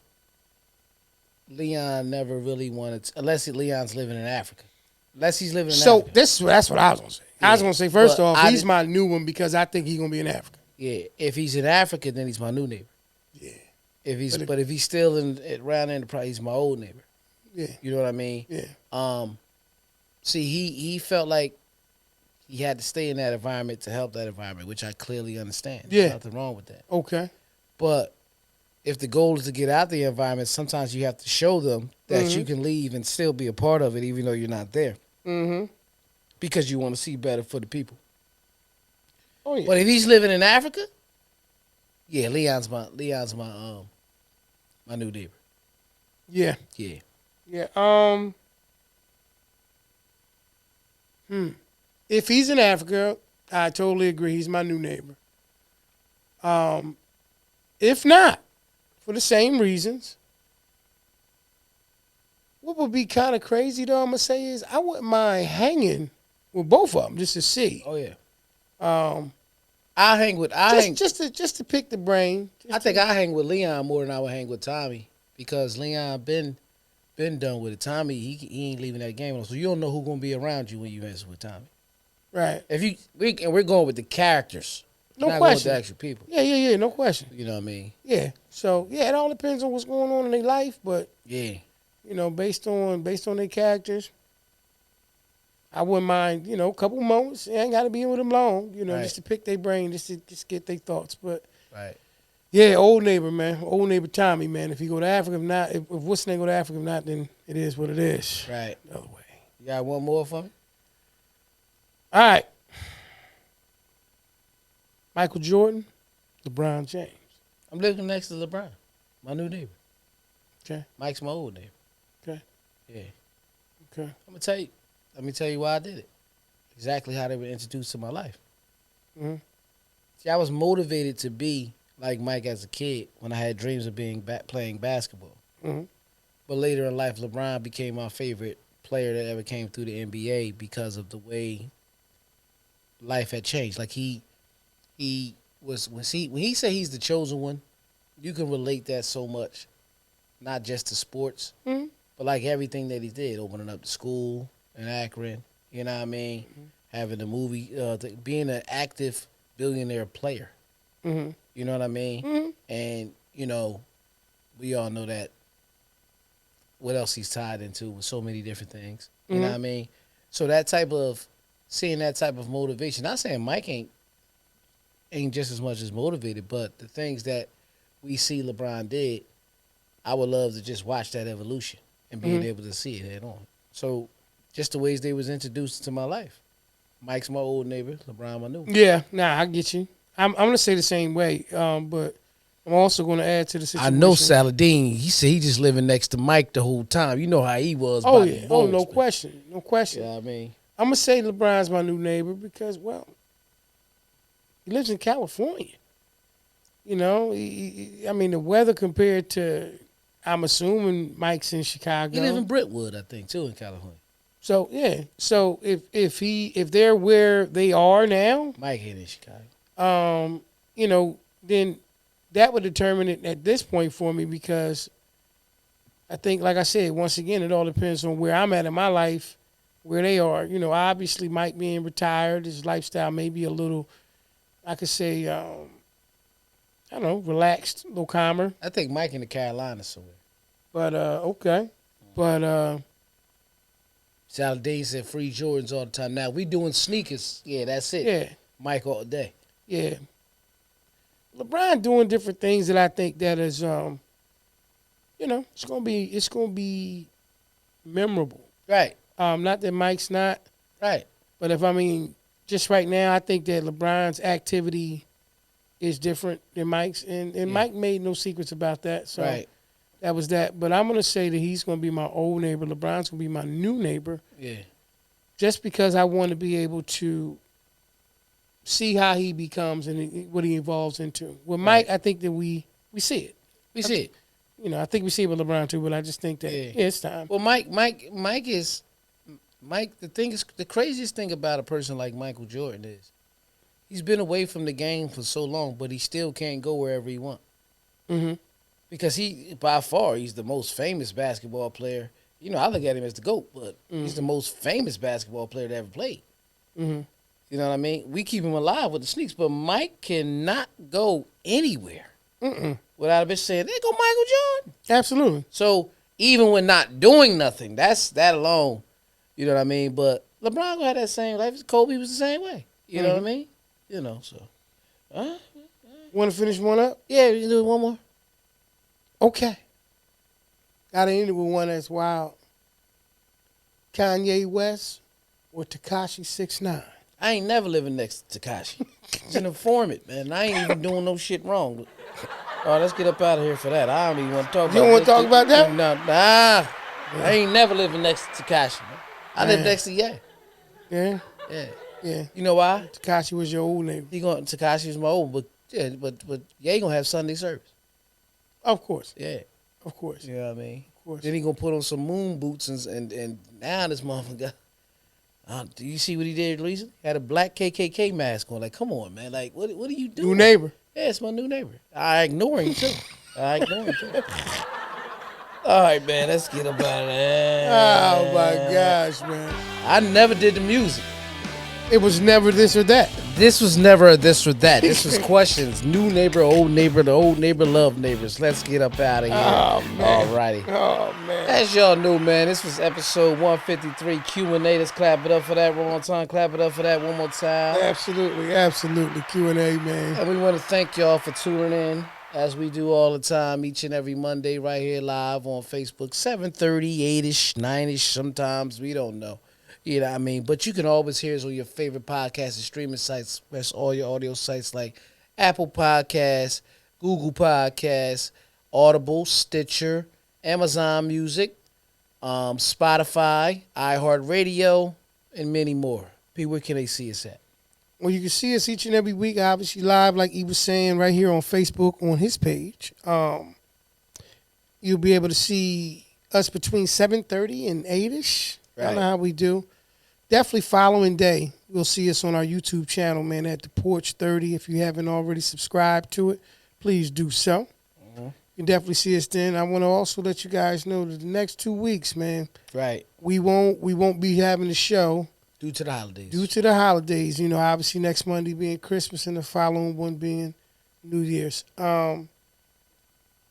Leon never really wanted to, unless Leon's living in Africa. Unless he's living in Africa. So that's what I was going to say. I was going to say, first But off, he's my new one because I think he's going to be in Africa. Yeah. If he's in Africa, then he's my new neighbor. Yeah. But if he's still around Enterprise, he's my old neighbor. Yeah. You know what I mean? Yeah. See, he felt like he had to stay in that environment to help that environment, which I clearly understand. Yeah. There's nothing wrong with that. Okay. But if the goal is to get out the environment, sometimes you have to show them that you can leave and still be a part of it, even though you're not there. Mm-hmm. Because you want to see better for the people. Oh yeah. But if he's living in Africa, yeah, Leon's my my new neighbor. Yeah. Yeah. Yeah. If he's in Africa, I totally agree. He's my new neighbor. If not, for the same reasons, what would be kind of crazy though, I'm gonna say is I wouldn't mind hanging with both of them just to see. Oh yeah. Just to pick the brain. I think I hang with Leon more than I would hang with Tommy because Leon been done with it. Tommy, he ain't leaving that game alone, so you don't know who's gonna be around you when you mess with Tommy. Right. We're going with the characters. No not question. Going with the actual people. Yeah, no question. You know what I mean? Yeah. So it all depends on what's going on in their life, but yeah, based on their characters, I wouldn't mind, a couple moments. I ain't got to be in with them long, right. Just to pick their brain, just to get their thoughts. But right. Yeah, old neighbor, man. Old neighbor Tommy, man. If he go to Africa, if not, if what's name go to Africa, if not, then it is what it is. Right. The other way. You got one more for me? All right. Michael Jordan, LeBron James. I'm living next to LeBron, my new neighbor. Okay. Mike's my old neighbor. Okay. Yeah. Okay. Let me tell you why I did it. Exactly how they were introduced to my life. Mm-hmm. See, I was motivated to be like Mike as a kid when I had dreams of playing basketball. Mm-hmm. But later in life, LeBron became my favorite player that ever came through the NBA because of the way life had changed. Like he was when he said he's the chosen one, you can relate that so much, not just to sports, but like everything that he did, opening up the school in Akron. You know what I mean? Mm-hmm. Having the movie, being an active billionaire player. Mm-hmm. You know what I mean? Mm-hmm. And we all know that. What else he's tied into with so many different things. You know what I mean? So seeing that type of motivation, not saying Mike ain't just as much as motivated, but the things that we see LeBron did, I would love to just watch that evolution and being able to see it head on. So, just the ways they was introduced to my life. Mike's my old neighbor, LeBron my new. Yeah, I get you. I'm gonna say the same way, but I'm also gonna add to the situation. I know Saladin. He said he just living next to Mike the whole time. You know how he was. Oh about yeah. the Oh Bulls, no man. question. No question. Yeah, I mean, I'm gonna say LeBron's my new neighbor because, well, he lives in California. You know, I mean, the weather compared to, I'm assuming Mike's in Chicago. he live in Brentwood, I think, too, in California. So yeah. So if they're where they are now, Mike ain't in Chicago. you know, then that would determine it at this point for me because I think, like I said, once again, it all depends on where I'm at in my life, where they are. You know, obviously Mike being retired, his lifestyle may be a little, I could say, I don't know, relaxed, a little calmer. I think Mike in the Carolinas somewhere. But okay. But Saladin said free Jordans all the time. Now, we doing sneakers. Yeah, that's it. yeah, Mike all day. yeah. LeBron doing different things that I think that is, you know, it's gonna be memorable. Right, Not that Mike's not, right. but if I mean, just right now, I think that LeBron's activity is different than Mike's, and Mike made no secrets about that. So Right. that was that. But I'm gonna say that he's gonna be my old neighbor. LeBron's gonna be my new neighbor, Yeah. just because I want to be able to see how he becomes and what he evolves into. With Mike, I think that we see it. We see it. You know, I think we see it with LeBron too. But I just think that Yeah. it's time. Well, Mike. The craziest thing about a person like Michael Jordan is he's been away from the game for so long, but he still can't go wherever he wants. Mm-hmm. Because by far, he's the most famous basketball player. You know, I look at him as the GOAT, but he's the most famous basketball player that ever played. Mm-hmm. You know what I mean? We keep him alive with the sneaks, but Mike cannot go anywhere without a bitch saying, "There go Michael Jordan." Absolutely. So even when not doing nothing, that alone, you know what I mean? But LeBron gonna have that same life. Kobe was the same way. You know what I mean? You know, so. Want to finish one up? Yeah, we can do one more. Okay. Gotta end it with one that's wild. Kanye West or Tekashi 6ix9ine? I ain't never living next to Tekashi. He's an informant, man. I ain't even doing no shit wrong. Oh, let's get up out of here for that. I don't even want to talk about You don't want to talk about that? Nah. I ain't never living next to Tekashi. I live next to Ye. Yeah? Yeah. Yeah. You know why? Tekashi was your old neighbor. Tekashi was my old, but Ye gonna have Sunday service. Of course. Yeah. Of course. You know what I mean? Of course. Then he gonna put on some moon boots and now this motherfucker. Do you see what he did recently? Had a black KKK mask on. Like, come on, man. Like, what are you doing? New neighbor. Yeah, it's my new neighbor. I ignore him too. All right, man. Let's get up out of there. Oh, my gosh, man. I never did the music. It was never this or that. This was never a this or that. This was questions. New neighbor, old neighbor, the old neighbor love neighbors. Let's get up out of here. Oh, man. Alrighty. Oh, man. As y'all knew, man, this was episode 153 Q&A. Let's clap it up for that one more time. Clap it up for that one more time. Absolutely. Absolutely. Q&A, man. And we want to thank y'all for tuning in, as we do all the time, each and every Monday, right here live on Facebook, 7:30, 8-ish, 9-ish, sometimes. We don't know. You know what I mean? But you can always hear us on your favorite podcast and streaming sites. That's all your audio sites like Apple Podcasts, Google Podcasts, Audible, Stitcher, Amazon Music, Spotify, iHeartRadio, and many more. P, where can they see us at? Well, you can see us each and every week, obviously live, like he was saying, right here on Facebook on his page. You'll be able to see us between 7:30 and 8-ish. I don't know how we do. Definitely following day, you'll see us on our YouTube channel, man, at the Porch 30. If you haven't already subscribed to it, please do so. You can definitely see us then. I want to also let you guys know that the next 2 weeks, man, Right. we won't be having a show Due to the holidays. due to the holidays. You know, obviously next Monday being Christmas and the following one being New Year's. But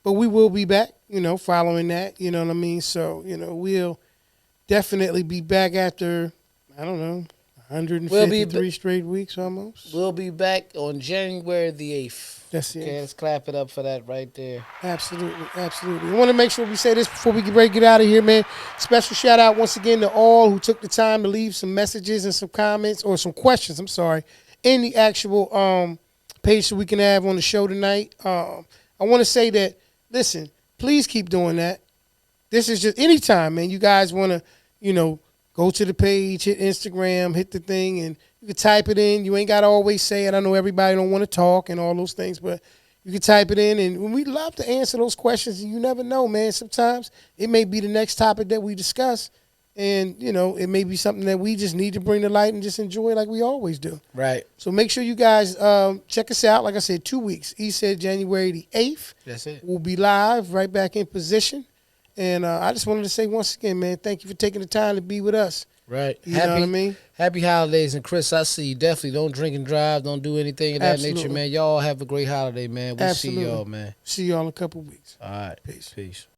we will be back, you know, following that. You know what I mean? So, you know, we'll definitely be back after, I don't know, 153 straight weeks almost. We'll be back on January the 8th. That's it. Okay, let's clap it up for that right there. Absolutely, absolutely. I want to make sure we say this before we get ready to get out of here, man. Special shout out once again to all who took the time to leave some messages and some comments or some questions, I'm sorry, in the actual page that we can have on the show tonight. I want to say that, listen, please keep doing that. This is just anytime, man. You guys want to, go to the page, hit Instagram, hit the thing, and you can type it in. You ain't got to always say it. I know everybody don't want to talk and all those things, but you can type it in, and we love to answer those questions. And you never know, man. Sometimes it may be the next topic that we discuss, and, it may be something that we just need to bring to light and just enjoy like we always do. Right. So make sure you guys check us out. Like I said, 2 weeks. He said January the 8th. That's it. We'll be live right back in position. And I just wanted to say once again, man, thank you for taking the time to be with us. Right. You know what I mean? Happy holidays. And Chris, I see you. Definitely don't drink and drive. Don't do anything of that Absolutely. nature, man. Y'all have a great holiday, man. We'll Absolutely. see y'all, man. See y'all in a couple weeks. All right. Peace. Peace.